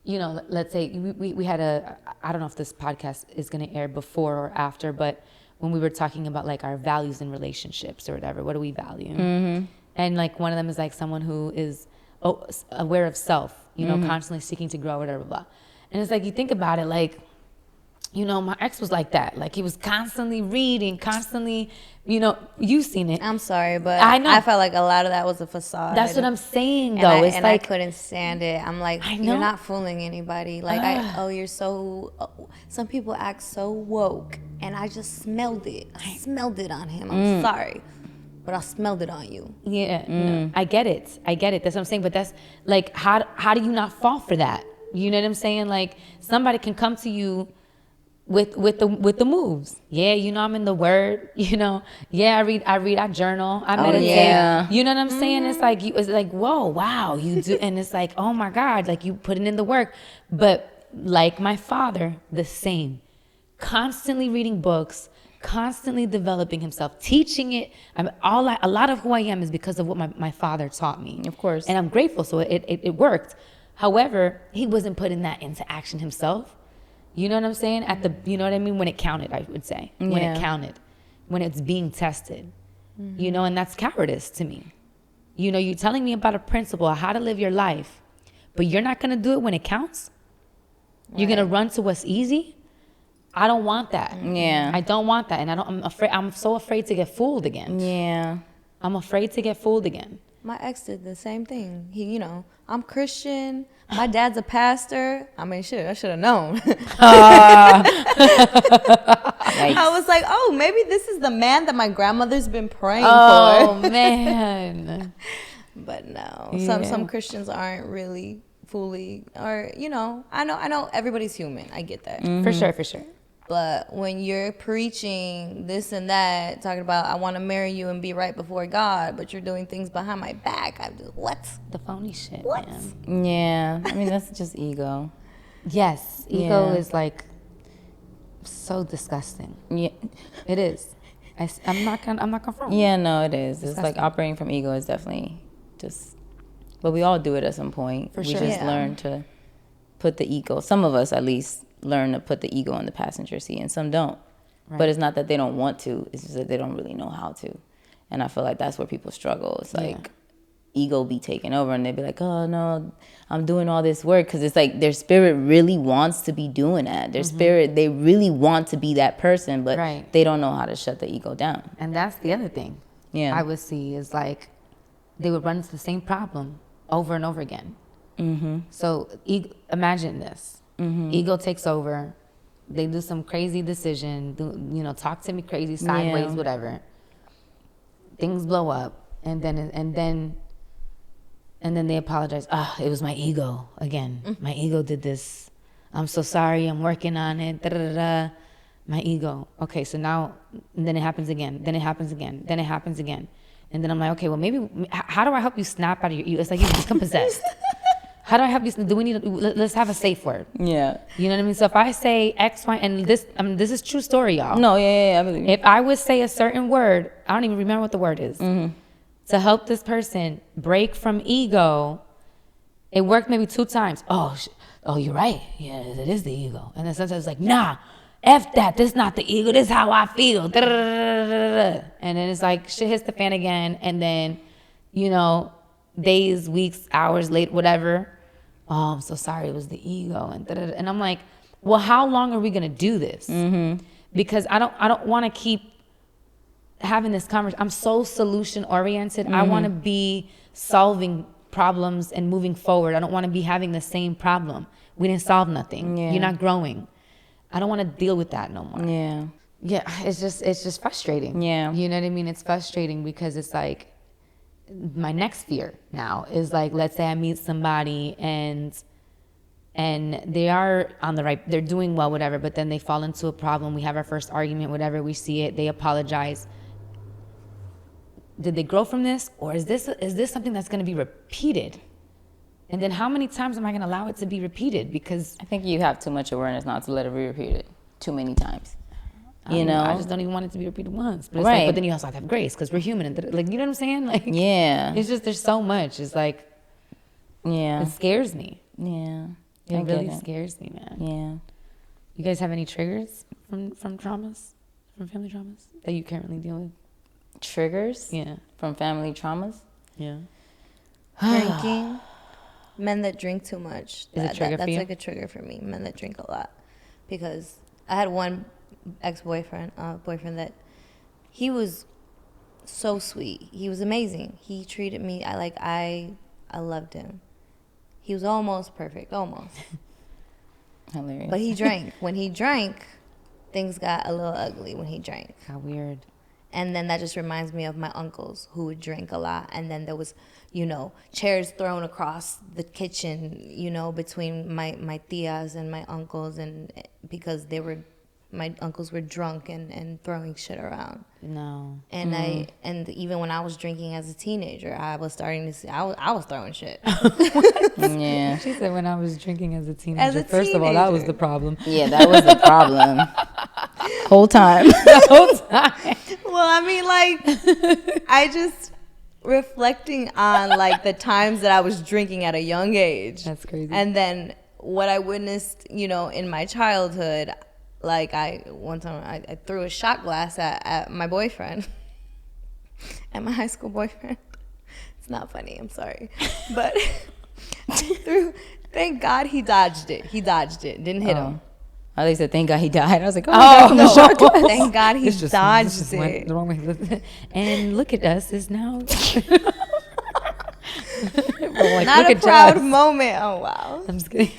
S2: you know, let's say we had I don't know if this podcast is going to air before or after, but when we were talking about like our values in relationships or whatever, what do we value? Mm-hmm. And like one of them is like someone who is aware of self, you know, constantly seeking to grow, whatever, blah. And it's like, you think about it, like, you know, my ex was like that. Like he was constantly reading, constantly, you know, you've seen it.
S3: I'm sorry, but
S2: I know.
S3: I felt like a lot of that was a facade.
S2: That's what I'm saying,
S3: And
S2: though.
S3: I,
S2: It's
S3: and
S2: like,
S3: I couldn't stand it. I'm like,
S2: I know.
S3: you're not fooling anybody. Like, you're so. Some people act so woke, and I just smelled it. I smelled it on him. I'm sorry, but I smelled it on you.
S2: yeah, no, I get it. That's what I'm saying. But that's like, how do you not fall for that? You know what I'm saying? Like somebody can come to you with the moves. Yeah, you know, I'm in the Word. You know, yeah, I read, I journal, I meditate.
S1: yeah.
S2: You know what I'm saying? It's like whoa, wow, you do, and it's like, oh my God, like you putting in the work. But like my father, the same, constantly reading books, constantly developing himself, teaching it. A lot of who I am is because of what my father taught me.
S1: Of course.
S2: And I'm grateful. So it worked. However, he wasn't putting that into action himself. You know what I'm saying? You know what I mean? When it counted, I would say. When it
S1: Yeah.
S2: counted. When it's being tested. You know, and that's cowardice to me. You know, you're telling me about a principle, how to live your life, but you're not going to do it when it counts? You're going to run to what's easy? I don't want that.
S1: Yeah.
S2: I don't want that. And I'm so afraid to get fooled again.
S1: Yeah.
S2: I'm afraid to get fooled again.
S3: My ex did the same thing. He, you know, I'm Christian. My dad's a pastor. I mean, shit, I should have known. I was like, oh, maybe this is the man that my grandmother's been praying
S2: Oh,
S3: for.
S2: man.
S3: But no,
S2: Yeah.
S3: some Christians aren't really fully, or you know, I know everybody's human. I get that.
S2: For sure.
S3: But when you're preaching this and that, talking about I want to marry you and be right before God, but you're doing things behind my back, I'm just what?
S2: The phony shit,
S3: What?
S2: man.
S1: Yeah. I mean, that's just ego.
S2: Yes, ego
S1: Yeah.
S2: is like so disgusting.
S1: Yeah.
S2: It is. I'm not gonna front.
S1: Yeah, no, it is. It's like
S2: Disgusting.
S1: operating from ego is definitely just, but we all do it at some point.
S2: For
S1: we
S2: sure.
S1: just
S3: Yeah.
S1: learn to put the ego, some of us at least, learn to put the ego in the passenger seat, and some don't.
S2: Right.
S1: But it's not that they don't want to, it's just that they don't really know how to. And I feel like that's where people struggle. It's like ego be taking over, and they be like, oh no, I'm doing all this work, because it's like their spirit really wants to be doing that. Their spirit, they really want to be that person, but they don't know how to shut the ego down.
S2: And that's the other thing I would see is like they would run into the same problem over and over again. So imagine this. Ego takes over. They do some crazy decision, talk to me crazy, sideways, whatever. Things blow up, and then they apologize. It was my ego again. My ego did this. I'm so sorry. I'm working on it. Da, da, da, da. My ego. Okay, so now, and then it happens again. Then it happens again. Then it happens again. And then I'm like, okay, well, maybe, how do I help you snap out of your ego? It's like you become possessed. How do I help you? Do we need? Let's have a safe word. Yeah. You know what I mean? So if I say X, Y, and this, this is true story, y'all.
S1: No, yeah, I believe you.
S2: If I would say a certain word, I don't even remember what the word is. To help this person break from ego, it worked maybe 2 times. Oh, you're right. Yeah, it is the ego. And then sometimes it's like, nah, F that. This is not the ego. This is how I feel. And then it's like shit hits the fan again. And then, days, weeks, hours late, whatever. Oh, I'm so sorry. It was the ego. And I'm like, well, how long are we gonna do this? Because I don't want to keep having this conversation. I'm so solution oriented. I want to be solving problems and moving forward. I don't want to be having the same problem. We didn't solve nothing. You're not growing. I don't want to deal with that no more. Yeah. It's just frustrating. Yeah. You know what I mean? It's frustrating because it's like my next fear now is like, let's say I meet somebody and they are on the right, they're doing well, whatever, but then they fall into a problem. We have our first argument, whatever, we see it, they apologize. Did they grow from this? Or is this something that's going to be repeated? And then how many times am I going to allow it to be repeated? Because
S1: I think you have too much awareness not to let it be repeated too many times.
S2: I just don't even want it to be repeated once. But it's like, but then you also have to have grace because we're human. And like, you know what I'm saying? Like, it's just, there's so much. It's like, it scares me.
S1: Yeah.
S2: It really scares me, man.
S1: Yeah.
S2: You guys have any triggers from traumas, from family traumas that you currently deal with?
S1: Triggers?
S2: Yeah.
S1: From family traumas?
S2: Yeah.
S3: Drinking. Men that drink too much.
S2: Is a trigger for you?
S3: That's like a trigger for me. Men that drink a lot. Because I had one boyfriend that he was so sweet. He was amazing. He treated me I loved him. He was almost perfect, almost.
S1: Hilarious.
S3: But he drank. When he drank, things got a little ugly when he drank.
S2: How weird.
S3: And then that just reminds me of my uncles who would drink a lot. And then there was, chairs thrown across the kitchen, between my tias and my uncles, and because my uncles were drunk and throwing shit around.
S2: No.
S3: And and even when I was drinking as a teenager, I was starting to see I was throwing shit.
S1: Yeah.
S2: She said when I was drinking as a teenager. First of all, that was the problem.
S1: Yeah, that was the problem. Whole time.
S2: The whole time.
S3: Well, I mean, like, I just reflecting on like the times that I was drinking at a young age.
S2: That's crazy.
S3: And then what I witnessed, in my childhood. Like one time I threw a shot glass at my boyfriend, at my high school boyfriend. It's not funny, I'm sorry. But thank God he dodged it. Didn't hit him.
S1: Oh, they said, thank God he died. I was like, oh no.
S3: Shot glass. Thank God he dodged it.
S2: The wrong way. And look at us, is now.
S3: Like, not a proud moment. Oh, wow.
S2: I'm just kidding.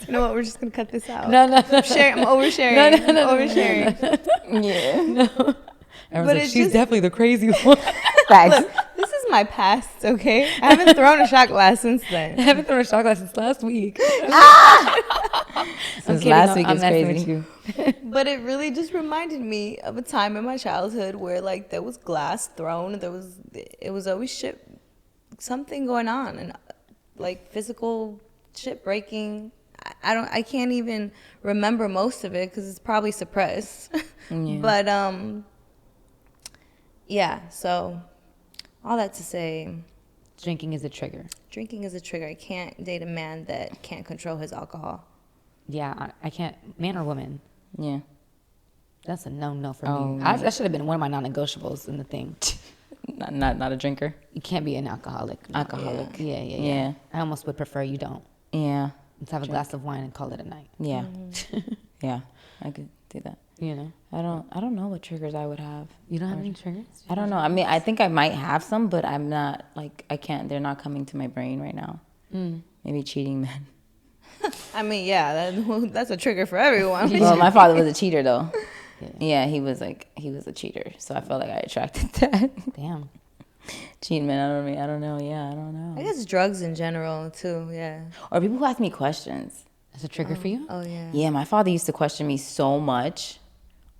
S3: You know what? We're just gonna cut this out.
S2: No.
S3: I'm oversharing. No. Oversharing.
S2: Yeah. No.
S3: But
S2: like, she's definitely the crazy one.
S3: Facts. Look, this is my past, okay? I haven't thrown a shot glass since then.
S2: I haven't thrown a shot glass since last week.
S1: Since last week is crazy.
S3: But it really just reminded me of a time in my childhood where like there was glass thrown. It was always shit, something going on, and like physical shit breaking. I can't even remember most of it because it's probably suppressed. Yeah. But yeah. So all that to say,
S2: drinking is a trigger.
S3: Drinking is a trigger. I can't date a man that can't control his alcohol.
S2: Yeah, I can't. Man or woman?
S1: Yeah.
S2: That's a no for
S1: Oh,
S2: me. That should have been one of my non-negotiables in the thing.
S1: Not a drinker.
S2: You can't be an alcoholic. No.
S1: Alcoholic.
S2: Yeah. I almost would prefer you don't.
S1: Yeah.
S2: Let's have a glass of wine and call it a night.
S1: Yeah. Yeah. I could do that.
S2: You know?
S1: I don't know what triggers I would have.
S2: You don't have any triggers?
S1: I don't know. I mean, I think I might have some, but I'm not like I can't. They're not coming to my brain right now. Maybe cheating men.
S3: I mean, yeah, that's a trigger for everyone.
S1: Well, my father was a cheater though. Yeah, he was a cheater. So I felt like I attracted that.
S2: Damn.
S1: Cheating men. I don't know. Yeah, I don't know.
S3: I guess drugs in general too. Yeah.
S1: Or people who ask me questions.
S2: That's a trigger for you?
S3: Oh yeah.
S1: Yeah, my father used to question me so much.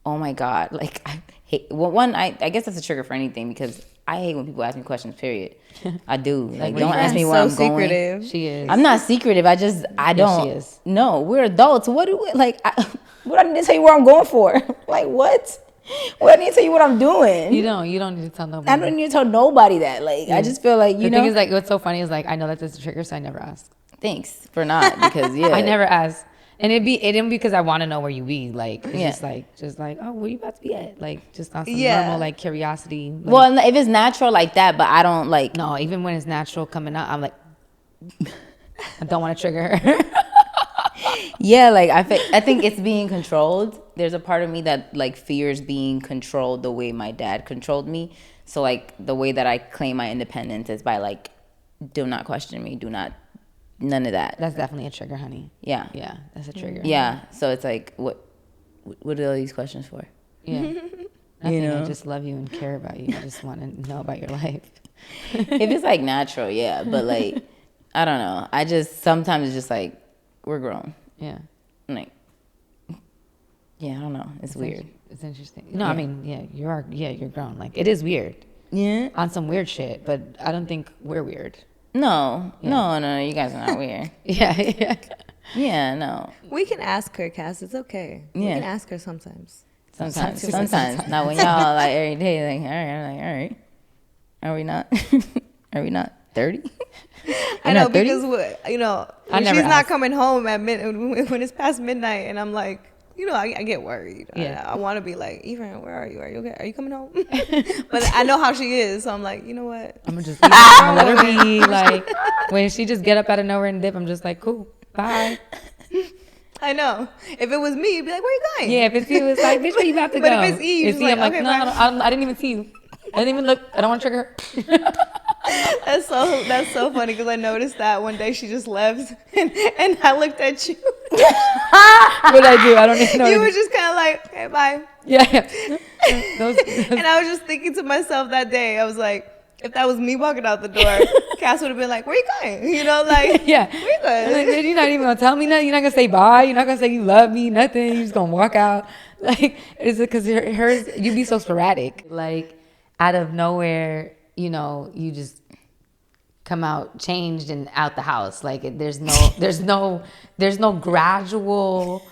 S1: Oh my God. Like, I hate, well, one, I guess that's a trigger for anything because I hate when people ask me questions, period. I do. Like, don't ask me where I'm going.
S2: She is.
S1: I'm not secretive. I don't.
S2: she is.
S1: No, we're adults. What do we, like, what do I need to tell you where I'm going for? Like, what? What do I need to tell you what I'm doing?
S2: You don't need to tell nobody.
S1: I don't need to tell nobody that. Like, I just feel like,
S2: the thing is, like, what's so funny is, like, I know that that's a trigger, so I never ask.
S1: Thanks for not, because, yeah.
S2: I never ask. And it didn't because I want to know where you be. Like, it's just like, oh, where you about to be at? Like, just on some normal, like, curiosity. Like,
S1: well, if it's natural like that, but I don't, like.
S2: no, even when it's natural coming out, I'm like, I don't want to trigger her.
S1: Yeah, like, I think it's being controlled. There's a part of me that, like, fears being controlled the way my dad controlled me. So, like, the way that I claim my independence is by, like, do not question me. None of that.
S2: That's definitely a trigger, honey.
S1: Yeah.
S2: Yeah, that's a trigger.
S1: Yeah. So it's like, what are all these questions for?
S2: Yeah. Nothing.
S1: know?
S2: I just love you and care about you. I just want to know about your life.
S1: If it's, like, natural, yeah. But, like, I don't know. Sometimes it's just, like, we're grown.
S2: Yeah.
S1: I'm like, yeah, I don't know. It's weird.
S2: It's interesting. No, I mean, you're grown. Like, it is weird.
S1: Yeah.
S2: On some weird shit, but I don't think we're weird.
S1: No, you guys are not weird.
S2: Yeah.
S1: Yeah, no.
S3: We can ask her, Cass. It's okay. We
S1: Yeah.
S3: can ask her sometimes.
S1: Sometimes. Not when y'all like every day, like, all right, I'm like, all right. Are we not? Are we not 30?
S3: I know, because when
S2: I
S3: she's
S2: never
S3: not
S2: ask.
S3: coming home at when it's past midnight, and I'm like, I get worried.
S2: Yeah.
S3: I want to be like, Ephraim, where are you? Are you okay? Are you coming home? But I know how she is, so I'm like, you know what?
S2: I'm gonna just leave her. I'm gonna let her be. Like, when she just get up out of nowhere and dip, I'm just like, cool, bye.
S3: I know. If it was me, you'd be like, where you going?
S2: Yeah, if it's you, it's like, bitch, where you about to
S3: But
S2: go?
S3: if it's Eve,
S2: It's
S3: it's
S2: Eve, I'm
S3: like,
S2: like,
S3: okay,
S2: no,
S3: bye.
S2: I didn't even see you. I didn't even look. I don't want to trigger her.
S3: That's so funny because I noticed that one day she just left, and I looked at you.
S2: What did I do? I don't even know.
S3: You were just kind of like, okay, bye.
S2: Yeah. Those,
S3: And I was just thinking to myself that day, I was like, if that was me walking out the door, Cass would have been like, where you going? Like,
S2: yeah.
S3: where you going?
S2: Like, you're not even gonna tell me nothing. You're not gonna say bye. You're not gonna say you love me. Nothing. You're just gonna walk out. Like, is it because hers? You be so sporadic. Like, out of nowhere, you just come out changed and out the house. Like, there's no gradual,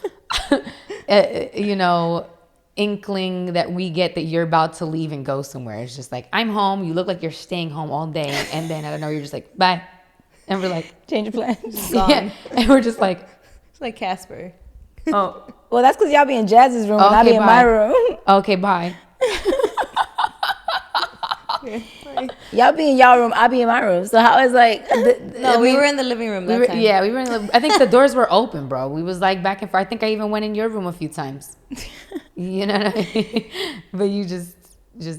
S2: inkling that we get that you're about to leave and go somewhere. It's just like, I'm home. You look like you're staying home all day, and then I don't know, you're just like, bye, and we're like,
S1: Change of plans.
S3: Gone.
S2: yeah, and we're just like,
S3: It's like Casper.
S2: oh,
S1: Well, that's because y'all be in Jazz's room and I be
S2: Okay,
S1: in
S2: bye.
S1: my room.
S2: okay, bye.
S1: Y'all be in y'all room, I be in my room. So how is like?
S3: No, we were in the living room that time.
S2: We were in I think the doors were open, bro. We was like back and forth. I think I even went in your room a few times. You know what I mean? But you just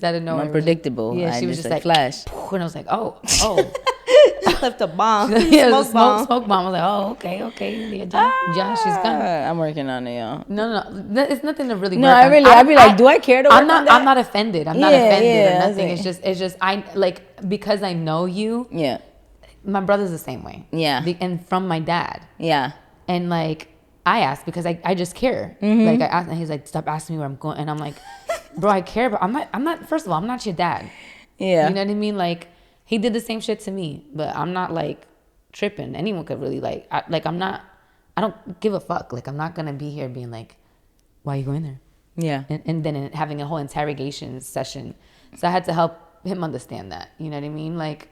S2: out of nowhere.
S1: Unpredictable.
S2: Yeah, she was just like,
S1: flash.
S2: and I was like, oh.
S3: Left a bomb.
S2: Yeah,
S3: Smoke bomb.
S2: Smoke bomb. I was like, oh, okay. Yeah, Josh is gone.
S1: I'm working on it, y'all.
S2: No. It's nothing to really.
S1: No,
S2: work
S1: I
S2: on.
S1: really, I'd be like, do I care to work
S2: I'm not.
S1: on that?
S2: I'm not offended. I'm not
S1: Yeah,
S2: offended
S1: yeah,
S2: or
S1: I
S2: nothing.
S1: see.
S2: It's just. I like because I know you.
S1: Yeah,
S2: My brother's the same way.
S1: Yeah.
S2: And from my dad.
S1: yeah,
S2: And like I asked because I just care.
S1: Mm-hmm.
S2: Like I asked, and he's like, stop asking me where I'm going. And I'm like, bro, I care, but I'm not. First of all, I'm not your dad.
S1: yeah.
S2: You know what I mean? Like he did the same shit to me, but I'm not like tripping. Anyone could really I don't give a fuck. Like I'm not gonna be here being like, why are you going there?
S1: Yeah.
S2: And then having a whole interrogation session. So I had to help him understand that. You know what I mean? Like,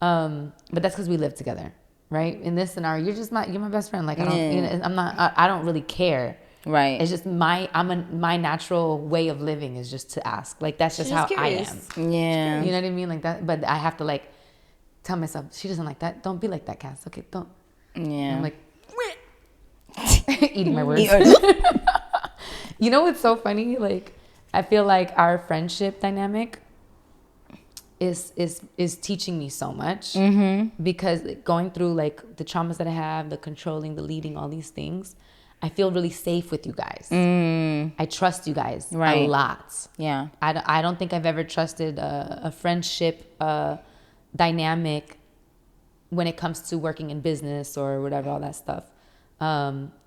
S2: but that's because we live together, right? In this scenario, you're my best friend. Like I don't,
S1: Yeah.
S2: I'm not, I don't really care.
S1: Right.
S2: It's just my natural way of living is just to ask. Like that's just
S3: She's
S2: how
S3: just
S2: I
S3: curious.
S2: am.
S1: Yeah.
S2: You know what I mean? Like that, but I have to like tell myself she doesn't like that. Don't be like that, Cass. Okay, don't. And
S1: Yeah.
S2: I'm like eating my words. You know what's so funny? Like I feel like our friendship dynamic is teaching me so much because going through like the traumas that I have, the controlling, the leading, all these things, I feel really safe with you guys. I trust you guys a
S1: Right.
S2: lot.
S1: Yeah.
S2: I don't think I've ever trusted a friendship dynamic when it comes to working in business or whatever, all that stuff,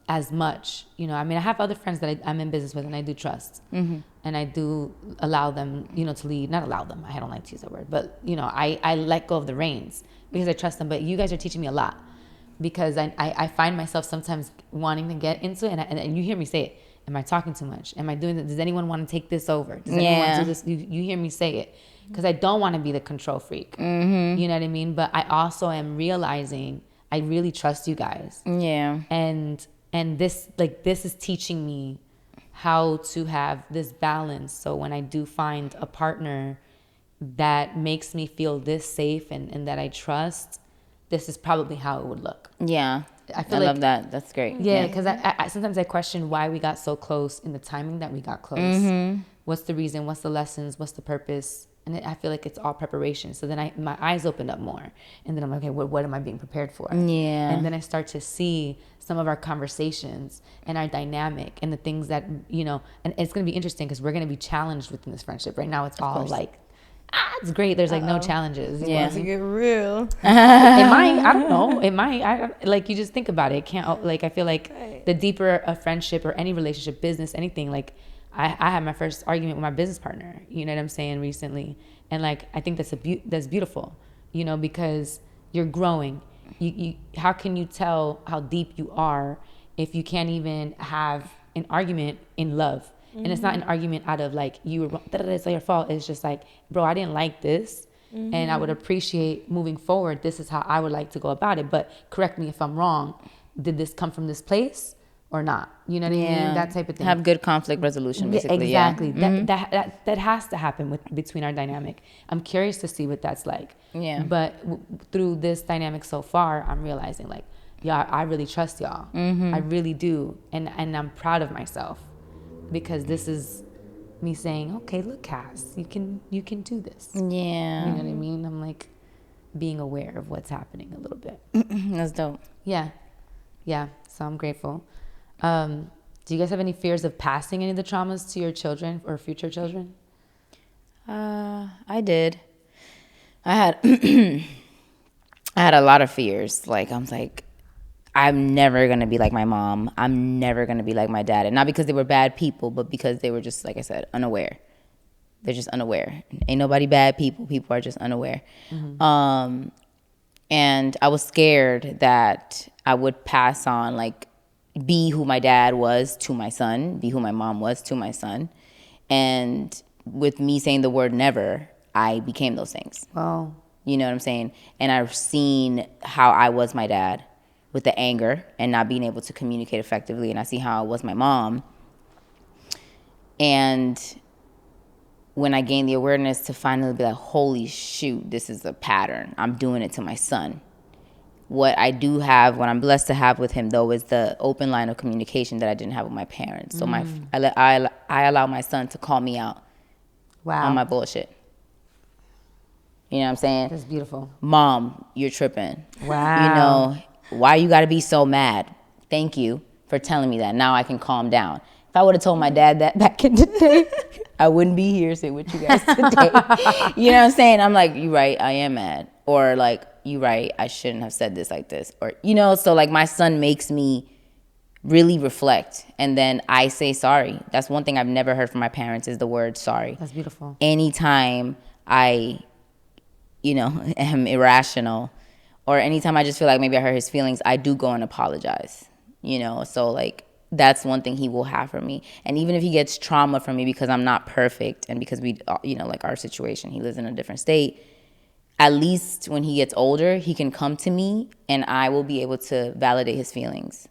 S2: as much. You know, I mean, I have other friends that I'm in business with and I do trust. And I do allow them, you know, to lead. Not allow them, I don't like to use that word. But, you know, I let go of the reins because I trust them. But you guys are teaching me a lot because I find myself sometimes wanting to get into it. And you hear me say it. Am I talking too much? Am I doing this? Does anyone want to take this over? Does anyone want to do this? You hear me say it because I don't want to be the control freak. You know what I mean? But I also am realizing I really trust you guys.
S1: Yeah.
S2: And this is teaching me how to have this balance. So when I do find a partner that makes me feel this safe and that I trust, this is probably how it would look.
S1: Yeah.
S2: I
S1: I
S2: feel like
S1: love that. That's great.
S2: yeah, because I sometimes I question why we got so close in the timing that we got close. What's the reason? What's the lessons? What's the purpose? And I feel like it's all preparation. So then my eyes opened up more, and then I'm like, okay, what am I being prepared for?
S1: Yeah.
S2: And then I start to see some of our conversations and our dynamic and the things that you know. And it's gonna be interesting because we're gonna be challenged within this friendship. Right now, it's all like, it's great. There's like no challenges. You
S1: Yeah.
S2: know?
S3: To get real.
S2: It might, I don't know. It might, like you just think about it. It can't, like, I feel like the deeper a friendship or any relationship, business, anything, like, I had my first argument with my business partner, you know what I'm saying, recently. And like, I think that's beautiful, you know, because you're growing. How can you tell how deep you are if you can't even have an argument in love? And it's not an argument out of like, you were wrong, it's your fault. It's just like, bro, I didn't like this. And I would appreciate moving forward. This is how I would like to go about it. But correct me if I'm wrong. Did this come from this place or not? You know what I mean? That type of thing.
S1: Have good conflict resolution, basically.
S2: Exactly.
S1: Yeah.
S2: That has to happen between our dynamic. I'm curious to see what that's like.
S1: Yeah.
S2: But through this dynamic so far, I'm realizing like, yeah, I really trust y'all. I really do, and I'm proud of myself because this is me saying, okay, look, Cass, you can do this.
S1: Yeah.
S2: You know what I mean? I'm like being aware of what's happening a little bit.
S1: That's dope.
S2: Yeah. So I'm grateful. Do you guys have any fears of passing any of the traumas to your children or future children?
S1: I did. I had I had a lot of fears. Like I'm like, I'm never gonna be like my mom. I'm never gonna be like my dad. And not because they were bad people, but because they were just, like I said, unaware. They're just unaware. Ain't nobody bad people. People are just unaware. And I was scared that I would pass on, like, be who my dad was to my son, be who my mom was to my son. And with me saying the word never, I became those things.
S2: Wow.
S1: You know what I'm saying? And I've seen how I was my dad with the anger and not being able to communicate effectively. And I see how I was my mom. And when I gained the awareness to finally be like, holy shoot, this is a pattern. I'm doing it to my son. What I do have, what I'm blessed to have with him, though, is the open line of communication that I didn't have with my parents. So I allow my son to call me out on my bullshit. You know what I'm saying?
S2: That's beautiful.
S1: Mom, you're tripping.
S2: Wow.
S1: You know, why you got to be so mad? Thank you for telling me that. Now I can calm down. If I would have told my dad that back in the day, I wouldn't be here sitting with you guys today. You know what I'm saying? I'm like, you right, I am mad. Or like, you right, I shouldn't have said this like this. Or, you know, so like my son makes me really reflect. And then I say sorry. That's one thing I've never heard from my parents is the word sorry.
S2: That's beautiful.
S1: Anytime I, you know, am irrational or anytime I just feel like maybe I hurt his feelings, I do go and apologize, you know? So like, that's one thing he will have from me. And even if he gets trauma from me because I'm not perfect and because we, you know, like our situation, he lives in a different state, at least when he gets older, he can come to me and I will be able to validate his feelings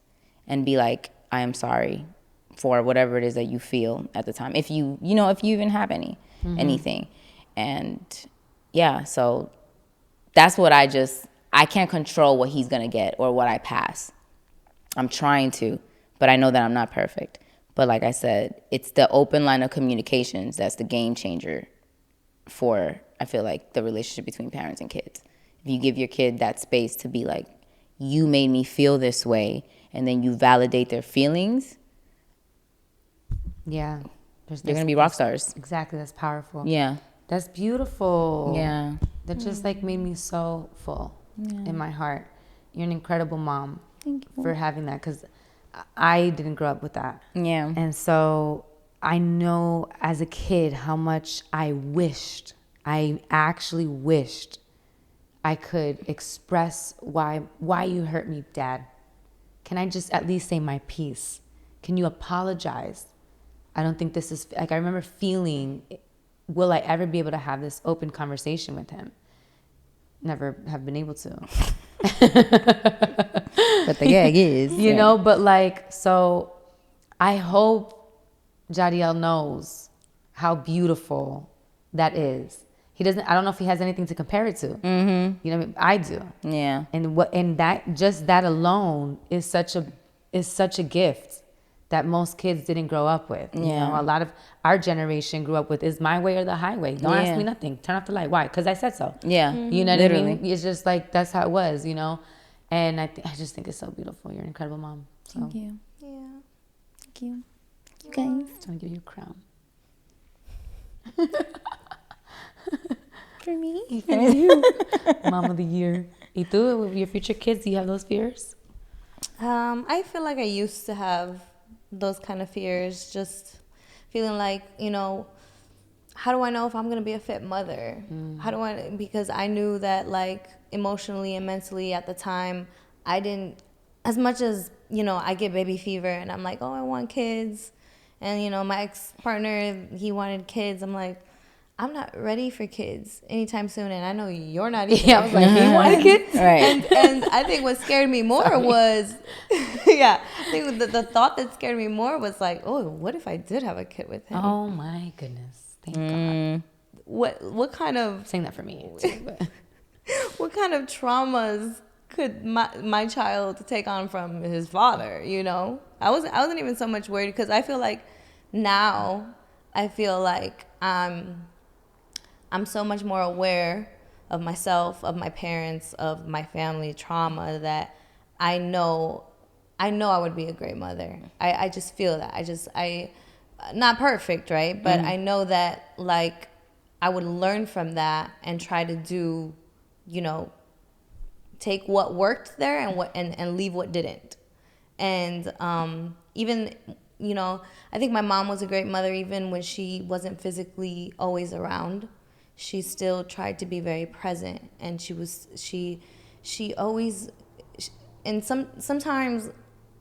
S1: and be like, I am sorry for whatever it is that you feel at the time. If you even have anything. And yeah, so that's what I can't control what he's going to get or what I pass. I'm trying to, but I know that I'm not perfect. But like I said, it's the open line of communications that's the game changer for, I feel like, the relationship between parents and kids. If you give your kid that space to be like, you made me feel this way, and then you validate their feelings,
S2: Yeah.
S1: they're going to be rock stars.
S2: Exactly. That's powerful.
S1: Yeah.
S2: That's beautiful.
S1: Yeah.
S2: That just like made me so full in my heart. You're an incredible mom.
S1: Thank you.
S2: For having that, because I didn't grow up with that.
S1: Yeah.
S2: And so I know as a kid how much I actually wished I could express why you hurt me, Dad. Can I just at least say my piece? Can you apologize? I don't think this is, like, I remember feeling, will I ever be able to have this open conversation with him? Never have been able to.
S1: But the gag is.
S2: You know, but like, so I hope Jadiel knows how beautiful that is. He doesn't, I don't know if he has anything to compare it to. Mm-hmm. You know what I mean? I do.
S1: Yeah.
S2: And that, just that alone is such a gift that most kids didn't grow up with. You know, a lot of our generation grew up with, is my way or the highway. Don't ask me nothing. Turn off the light. Why? Because I said so.
S1: Yeah.
S2: You know what
S1: Literally.
S2: I mean? It's just like, that's how it was, you know? And I just think it's so beautiful. You're an incredible mom. So
S1: Thank you.
S3: Yeah.
S1: Thank you. You guys.
S2: I'm going to give you a crown.
S1: For me.
S2: You. Mom of the year. ¿Y tú, with your future kids, do you have those fears?
S3: I feel like I used to have those kind of fears, just feeling like, you know, how do I know if I'm going to be a fit mother? Because I knew that, like, emotionally and mentally at the time, I didn't, as much as, you know, I get baby fever and I'm like, oh, I want kids. And, you know, my ex-partner, he wanted kids. I'm like, I'm not ready for kids anytime soon. And I know you're not either.
S2: Yeah, I was like, he wanted kids?
S1: Right.
S3: And I think what scared me more was, I think the thought that scared me more was like, oh, what if I did have a kid with him?
S2: Oh, my goodness. Thank God.
S3: What kind of
S2: Saying that for me, too, but.
S3: what kind of traumas could my child take on from his father, you know? I wasn't even so much worried, because I feel like now I'm so much more aware of myself, of my parents, of my family trauma, that I know I would be a great mother. I just feel that. I not perfect, right? But I know that, like, I would learn from that and try to do, you know, take what worked there and leave what didn't. And even, you know, I think my mom was a great mother even when she wasn't physically always around. She still tried to be very present, and she always, and sometimes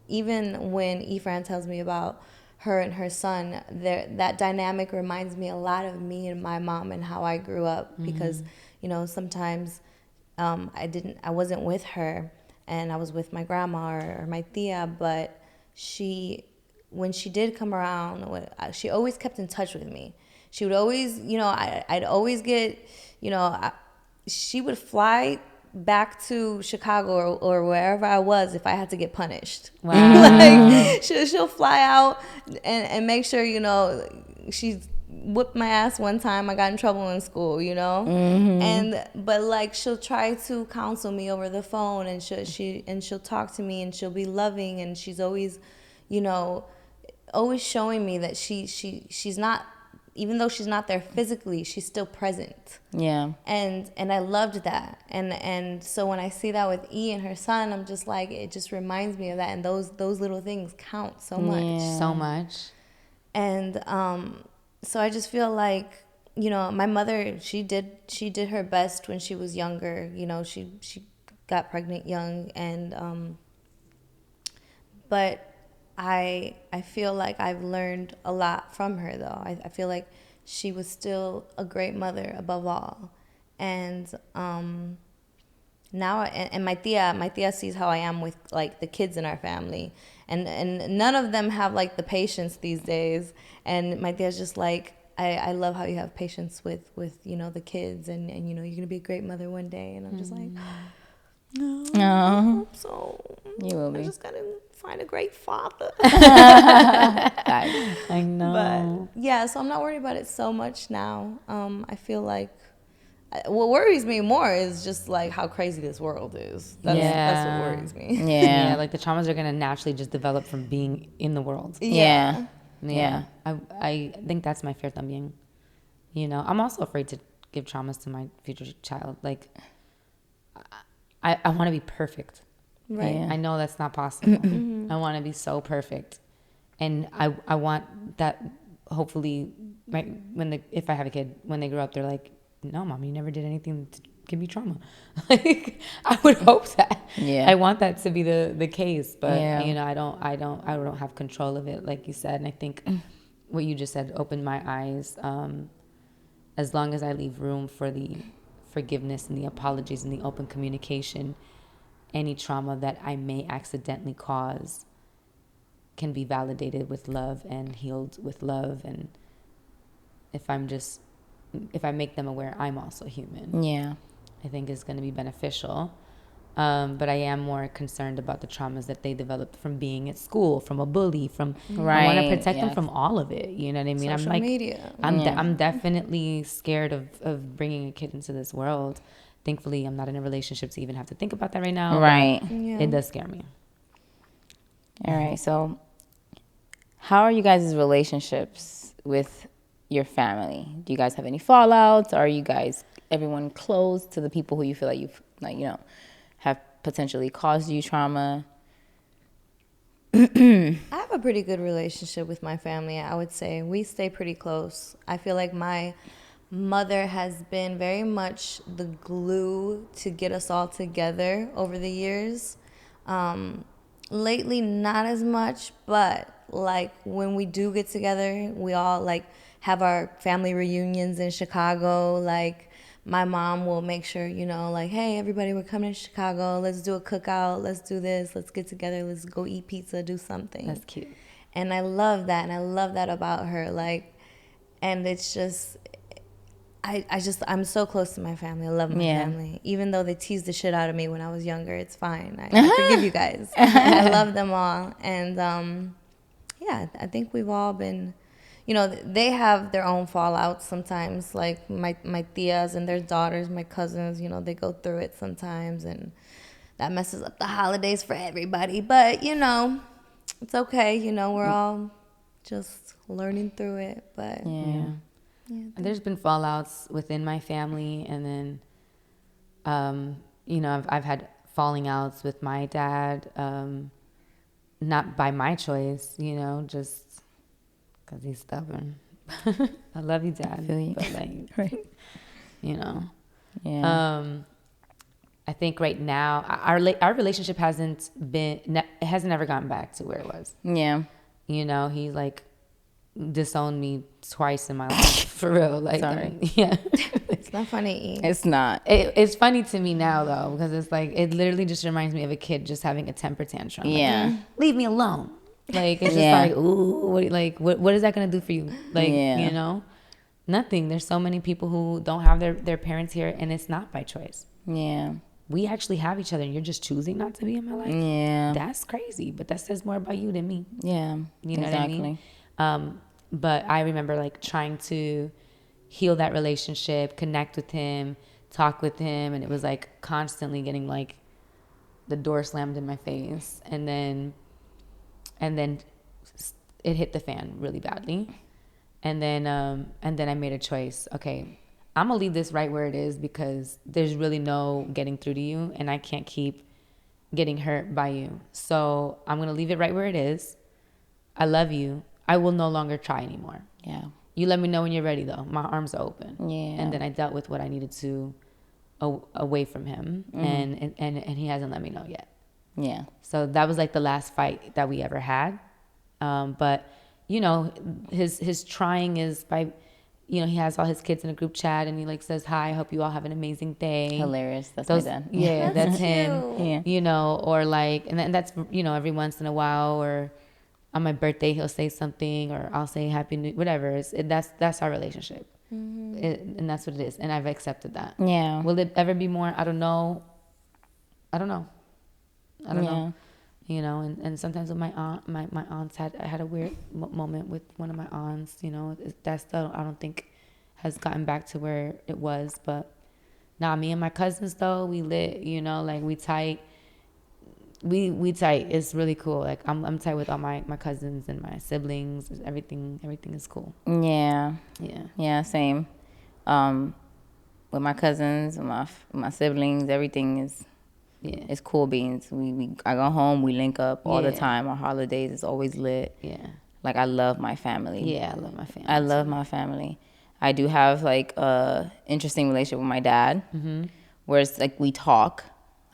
S3: even when Efran tells me about her and her son, that dynamic reminds me a lot of me and my mom and how I grew up, because, you know, sometimes I wasn't with her and I was with my grandma or my tia, but when she did come around, she always kept in touch with me. She would always, you know, I'd always get, you know, she would fly back to Chicago or wherever I was if I had to get punished.
S2: Wow.
S3: Like, she'll fly out and make sure, you know, she whipped my ass one time. I got in trouble in school, you know, but like, she'll try to counsel me over the phone, and she'll talk to me, and she'll be loving, and she's always, you know, always showing me that she's not, even though she's not there physically, she's still present.
S1: Yeah.
S3: And I loved that. And so when I see that with E and her son, I'm just like, it just reminds me of that. And those little things count so much.
S1: Yeah.
S2: So much.
S3: And so I just feel like, you know, my mother, she did her best when she was younger. You know, she got pregnant young, and but I feel like I've learned a lot from her, though. I feel like she was still a great mother above all. And now, and my tia sees how I am with like the kids in our family, and none of them have like the patience these days. And my tia's just like, I love how you have patience with you know the kids, and you know you're gonna be a great mother one day. And I'm just like, no, I hope so.
S1: You will
S3: I
S1: be.
S3: just gotta find a great father.
S2: I know.
S3: But yeah, so I'm not worried about it so much now. I feel like what worries me more is just like how crazy this world is. That's what worries me.
S1: Yeah.
S2: Yeah, like the traumas are gonna naturally just develop from being in the world.
S1: Yeah.
S2: Yeah. I think that's my fear también. You know, I'm also afraid to give traumas to my future child. Like, I want to be perfect.
S3: Right.
S1: Yeah.
S2: I know that's not possible. I want to be so perfect. And I want that, hopefully, if I have a kid, when they grow up, they're like, no, Mom, you never did anything to give me trauma. Like, I would hope that.
S1: Yeah.
S2: I want that to be the case. But,
S1: Yeah.
S2: you know, I don't have control of it, like you said. And I think what you just said opened my eyes. As long as I leave room for the forgiveness and the apologies and the open communication, any trauma that I may accidentally cause can be validated with love and healed with love. And if I make them aware I'm also human,
S1: Yeah.
S2: I think is going to be beneficial. But I am more concerned about the traumas that they developed from being at school, from a bully, from I want
S1: Right,
S2: to protect them
S1: yes.
S2: from all of it. You know what I mean?
S3: Social
S2: I'm like,
S3: media.
S2: I'm definitely scared of bringing a kid into this world. Thankfully, I'm not in a relationship to even have to think about that right now. but
S1: Right.
S3: Yeah.
S2: It does scare me.
S1: All right. So, how are you guys' relationships with your family? Do you guys have any fallouts? Are you guys everyone close to the people who you feel like you've like have potentially caused you trauma?
S3: I have a pretty good relationship with my family. I would say we stay pretty close. I feel like my mother has been very much the glue to get us all together over the years. Lately, not as much, but like when we do get together, we all like have our family reunions in Chicago. Like my mom will make sure, you know, like, hey, everybody, we're coming to Chicago. Let's do a cookout. Let's do this. Let's get together. Let's go eat pizza, do something.
S2: That's cute.
S3: And I love that. And I love that about her. Like, and it's just, I'm so close to my family. I love my
S1: Yeah.
S3: family. Even though they teased the shit out of me when I was younger, it's fine. I forgive you guys. I love them all. And yeah, I think we've all been, you know, they have their own fallouts sometimes. Like my tias and their daughters, my cousins, you know, they go through it sometimes. And that messes up the holidays for everybody. But, you know, it's okay. You know, we're all just learning through it. But
S1: Yeah.
S2: There's been fallouts within my family, and then, you know, I've had falling outs with my dad, not by my choice, you know, just because he's stubborn. I love you, Dad.
S1: feel you.
S2: But like,
S1: Right.
S2: you know,
S1: Yeah.
S2: I think right now our relationship hasn't ever gotten back to where it was.
S1: Yeah.
S2: You know, he like disowned me twice in my life for real. Like,
S1: Sorry.
S2: yeah.
S3: it's not funny.
S1: It's not.
S2: It's funny to me now though, because it's like it literally just reminds me of a kid just having a temper tantrum. Like,
S1: Yeah.
S2: leave me alone. Like it's just
S1: Yeah.
S2: like, ooh, what is that gonna do for you? Like,
S1: Yeah.
S2: you know, nothing. There's so many people who don't have their parents here, and it's not by choice.
S1: Yeah.
S2: We actually have each other, and you're just choosing not to be in my life.
S1: Yeah.
S2: That's crazy, but that says more about you than me.
S1: Yeah.
S2: You know
S1: exactly.
S2: what I mean? But I remember like trying to heal that relationship, connect with him, talk with him, and it was like constantly getting like the door slammed in my face, and then it hit the fan really badly, and then I made a choice. Okay, I'm gonna leave this right where it is because there's really no getting through to you, and I can't keep getting hurt by you. So I'm gonna leave it right where it is. I love you. I will no longer try anymore.
S1: Yeah.
S2: You let me know when you're ready, though. My arms are open.
S1: Yeah.
S2: And then I dealt with what I needed to away from him, and he hasn't let me know yet.
S1: Yeah.
S2: So that was like the last fight that we ever had. But you know, his trying is by you know, he has all his kids in a group chat and he like says, hi, I hope you all have an amazing day.
S1: Hilarious. That's
S2: Those,
S1: my dad.
S2: yeah, that's him.
S3: cute.
S1: Yeah.
S2: You know, or like, and then that's, you know, every once in a while, or on my birthday, he'll say something, or I'll say happy new, whatever. That's our relationship. And that's what it is. And I've accepted that.
S1: Yeah.
S2: Will it ever be more? I don't know. I don't know. I don't know. You know, and sometimes with my aunt, my aunts I had a weird moment with one of my aunts, you know, that still I don't think has gotten back to where it was. But nah, me and my cousins though, we lit, you know, like we tight. We tight. It's really cool. Like I'm tight with all my cousins and my siblings. Everything is cool.
S1: Yeah.
S2: Yeah.
S1: Yeah, same. With my cousins, with my siblings, everything is
S2: Yeah.
S1: it's cool beans. I go home, we link up all the
S2: Yeah.
S1: time. Our holidays is always lit.
S2: Yeah.
S1: Like I love my family.
S2: Yeah, I love my family.
S1: I love my family. I do have like a interesting relationship with my dad, where it's like we talk.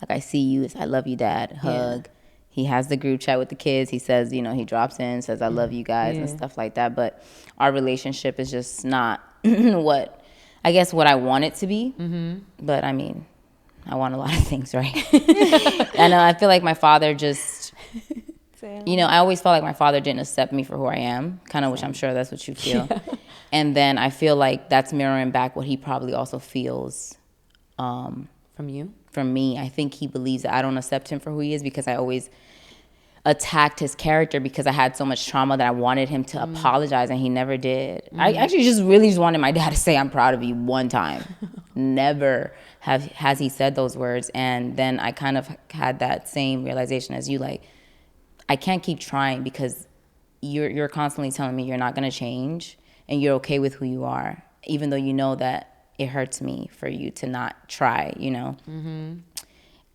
S1: Like I see you, it's I love you, Dad. Hug. He has the group chat with the kids. He says, you know, he drops in, says I love you guys and
S2: Yeah.
S1: stuff like that. But our relationship is just not what I want it to be. But I mean, I want a lot of things, right? I know. I feel like my father just. You know, I always felt like my father didn't accept me for who I am, kind of, which I'm sure that's what you feel. And then I feel like that's mirroring back what he probably also feels
S2: From you?
S1: from me. I think he believes that I don't accept him for who he is because I always attacked his character because I had so much trauma that I wanted him to apologize, and he never did. I actually just wanted my dad to say, I'm proud of you one time. Never has he said those words. And then I kind of had that same realization as you, like, I can't keep trying because you're constantly telling me you're not going to change and you're okay with who you are, even though you know that it hurts me for you to not try, you know?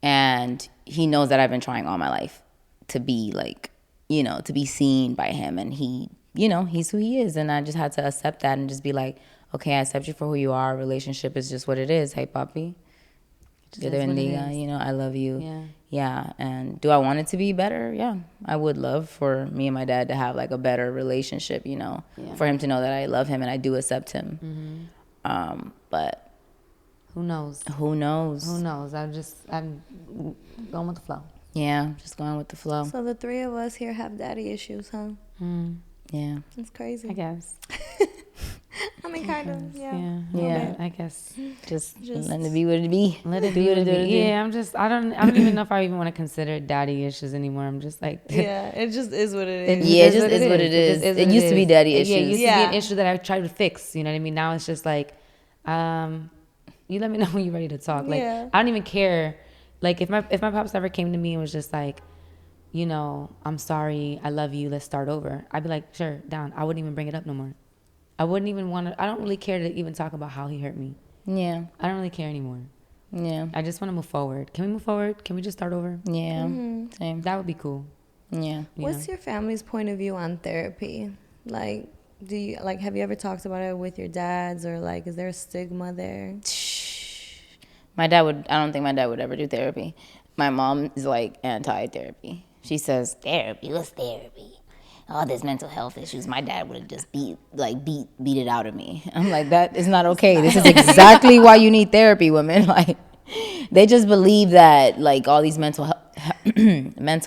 S1: And he knows that I've been trying all my life to be like, you know, to be seen by him. And he, you know, he's who he is. And I just had to accept that and just be like, okay, I accept you for who you are. Our relationship is just what it is. Hey, papi.
S2: Just is what it is.
S1: You know, I love you.
S2: Yeah.
S1: Yeah. And do I want it to be better? Yeah. I would love for me and my dad to have like a better relationship, you know, for him to know that I love him and I do accept him. But
S2: Who knows?
S1: who knows?
S2: Who knows? I'm going with the flow.
S1: Yeah. Just going with the flow.
S3: So the three of us here have daddy issues, huh?
S1: Yeah.
S3: It's crazy.
S2: I guess.
S3: I mean, kind of, yeah.
S1: Yeah.
S2: I guess.
S1: Just letting it be what it be.
S2: Let it be what it be. Yeah, I don't even know if I even want to consider daddy issues anymore. I'm just like,
S3: Yeah, it just is what it is.
S1: Yeah, it just is what it is. It used to be daddy
S2: Yeah, it
S1: issues.
S2: used to be an issue that I tried to fix. You know what I mean? Now it's just like, you let me know when you're ready to talk. Like,
S3: Yeah.
S2: I don't even care. Like, if my pops ever came to me and was just like, you know, I'm sorry, I love you, let's start over, I'd be like, sure, down. I wouldn't even bring it up no more. I wouldn't even want to. I don't really care to even talk about how he hurt me.
S1: Yeah.
S2: I don't really care anymore.
S1: Yeah.
S2: I just want to move forward. Can we move forward? Can we just start over?
S1: Yeah. Same.
S2: That would be cool.
S1: Yeah.
S3: What's your family's point of view on therapy? Like, have you ever talked about it with your dads, or like, is there a stigma there?
S1: I don't think my dad would ever do therapy. My mom is like anti-therapy. She says, therapy, what's therapy? All this mental health issues. My dad would have just beat it out of me. I'm like, that is not okay. This is exactly why you need therapy, women. Like, they just believe that like all these mental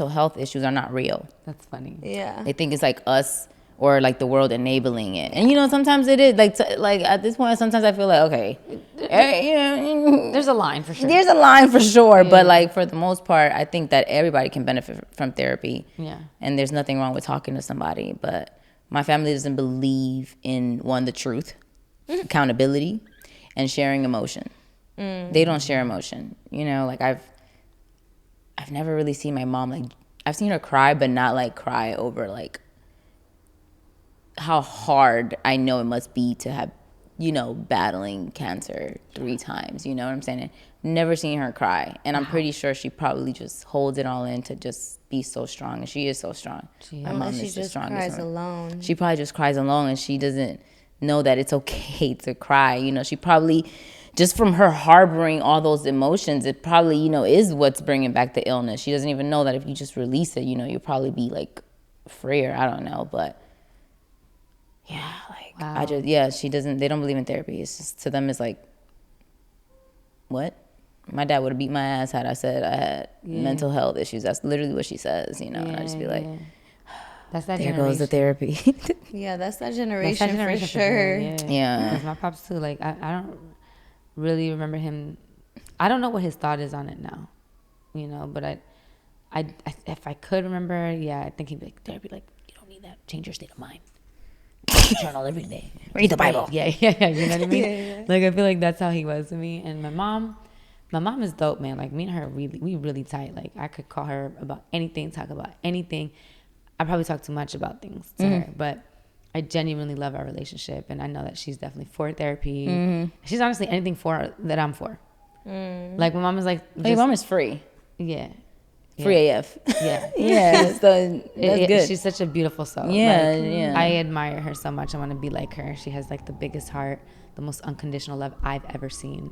S1: health issues are not real.
S2: That's funny.
S3: Yeah.
S1: They think it's like us or like the world enabling it. And you know, sometimes it is like at this point, sometimes I feel like, okay, you know,
S2: There's a line for sure.
S1: there's a line for sure, but like for the most part, I think that everybody can benefit from therapy.
S2: Yeah.
S1: And there's nothing wrong with talking to somebody, but my family doesn't believe in the truth, accountability, and sharing emotion. They don't share emotion. You know, like I've never really seen my mom, like I've seen her cry, but not like cry over like how hard I know it must be to have, you know, battling cancer 3 times. You know what I'm saying? Never seen her cry. And I'm pretty sure she probably just holds it all in to just be so strong. And she is so strong. My mom
S3: She
S1: is the
S3: just
S1: strongest
S3: cries
S1: one.
S3: alone.
S1: She probably just cries alone, and she doesn't know that it's okay to cry. You know, she probably, just from her harboring all those emotions, it probably, you know, is what's bringing back the illness. She doesn't even know that if you just release it, you know, you'll probably be like freer. I don't know, but yeah, like
S2: Wow.
S1: she doesn't. They don't believe in therapy. It's just, to them, it's like, what? My dad would have beat my ass had I said I had mental health issues. That's literally what she says, you know. And I just be like,
S2: that's that
S1: there
S2: generation.
S1: goes the therapy.
S3: Yeah, that's that
S2: That's
S3: generation,
S2: that generation
S3: for sure.
S1: Yeah.
S2: Because my pops too. Like I don't really remember him. I don't know what his thought is on it now, you know. But I if I could remember, yeah, I think he'd be like, therapy. Like, you don't need that. Change your state of mind. Journal every day. Read the Bible. Yeah. You know what I mean? Like, I feel like that's how he was to me. And my mom is dope, man. Like, me and her we really tight. Like, I could call her about anything, talk about anything. I probably talk too much about things to her, but I genuinely love our relationship, and I know that she's definitely for therapy. She's honestly anything for that I'm for. Like, my mom is like,
S1: Your mom is free.
S2: yeah.
S1: Free AF.
S2: Yeah.
S1: Yeah, so that's good.
S2: She's such a beautiful soul.
S1: Yeah,
S2: Like,
S1: yeah.
S2: I admire her so much. I want to be like her. She has like the biggest heart, the most unconditional love I've ever seen.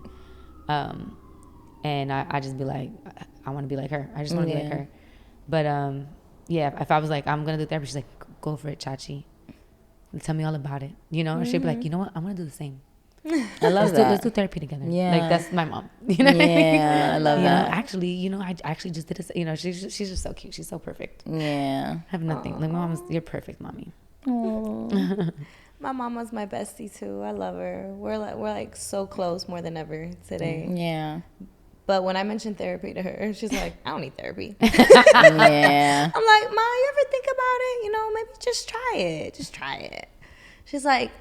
S2: And I just be like, I want to be like her. I just want to be like her. But yeah, if I was like, I'm gonna do therapy, she's like, go for it, Chachi. Tell me all about it. You know, or she'd be like, you know what, I'm gonna do the same.
S1: I love
S2: Let's
S1: that.
S2: do therapy together.
S1: Yeah.
S2: Like, that's my mom. You know what I mean?
S1: Yeah, I love
S2: You know,
S1: that.
S2: actually, you know, I actually just did this. You know, she's just so cute. She's so perfect.
S1: Yeah.
S2: I have nothing. Like, my mom's, you're perfect, mommy.
S3: My mama's my bestie too. I love her. We're like so close more than ever today.
S1: Yeah.
S3: But when I mentioned therapy to her, she's like, I don't need therapy.
S1: Yeah.
S3: I'm like, Ma, you ever think about it? You know, maybe just try it. Just try it. She's like,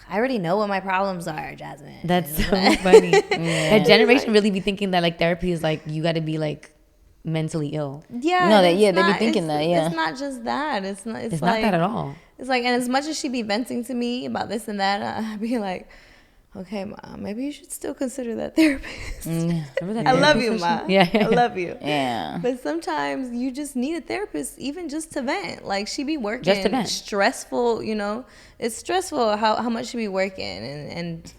S3: I already know what my problems are, Jasmine.
S2: That's so funny. That generation really be thinking that like therapy is like you got to be like mentally ill.
S3: Yeah.
S1: No,
S3: they
S1: be thinking that, yeah.
S3: It's not just that. It's not.
S2: It's
S3: like,
S2: not that at all.
S3: It's like, and as much as she be venting to me about this and that, I'd be like, okay, Ma, maybe you should still consider that therapist.
S2: Remember that
S3: I love
S2: therapy
S3: you,
S2: session?
S3: Ma.
S2: Yeah.
S3: I love you.
S1: Yeah.
S3: But sometimes you just need a therapist, even just to vent. Like, she be working
S2: Just to vent.
S3: stressful, you know. It's stressful how much she be working, and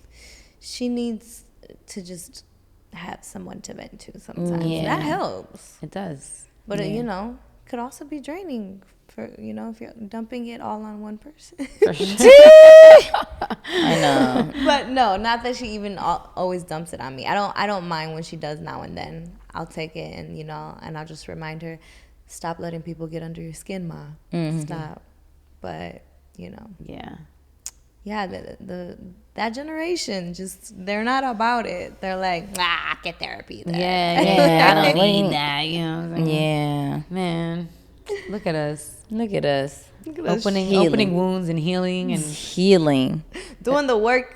S3: she needs to just have someone to vent to sometimes.
S1: Yeah.
S3: That helps.
S2: It does.
S3: But it, you know, could also be draining for, you know, if you're dumping it all on one person.
S1: I know.
S3: But no, not that she even always dumps it on me. I don't mind when she does now and then. I'll take it, and you know, and I'll just remind her, stop letting people get under your skin, Ma. Stop. But you know, yeah, that generation just, they're not about it. They're like, get therapy then.
S2: Yeah. I don't
S1: What do you-
S2: need that. You know what I'm saying?
S1: Yeah.
S2: Man, look at us.
S1: Look at us.
S2: Opening wounds and healing and
S1: Healing.
S3: Doing the work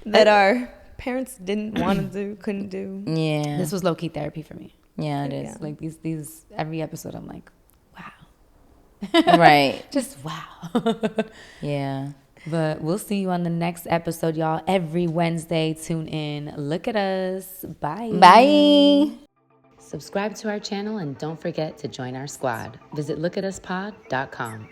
S3: that our parents didn't want to do, couldn't do.
S1: Yeah.
S2: this was low key therapy for me.
S1: Yeah, it is.
S2: Like these every episode I'm like, wow.
S1: Right.
S2: Just wow.
S1: Yeah.
S2: But we'll see you on the next episode, y'all. Every Wednesday, tune in. Look at us. Bye.
S1: Bye.
S4: Subscribe to our channel and don't forget to join our squad. Visit lookatuspod.com.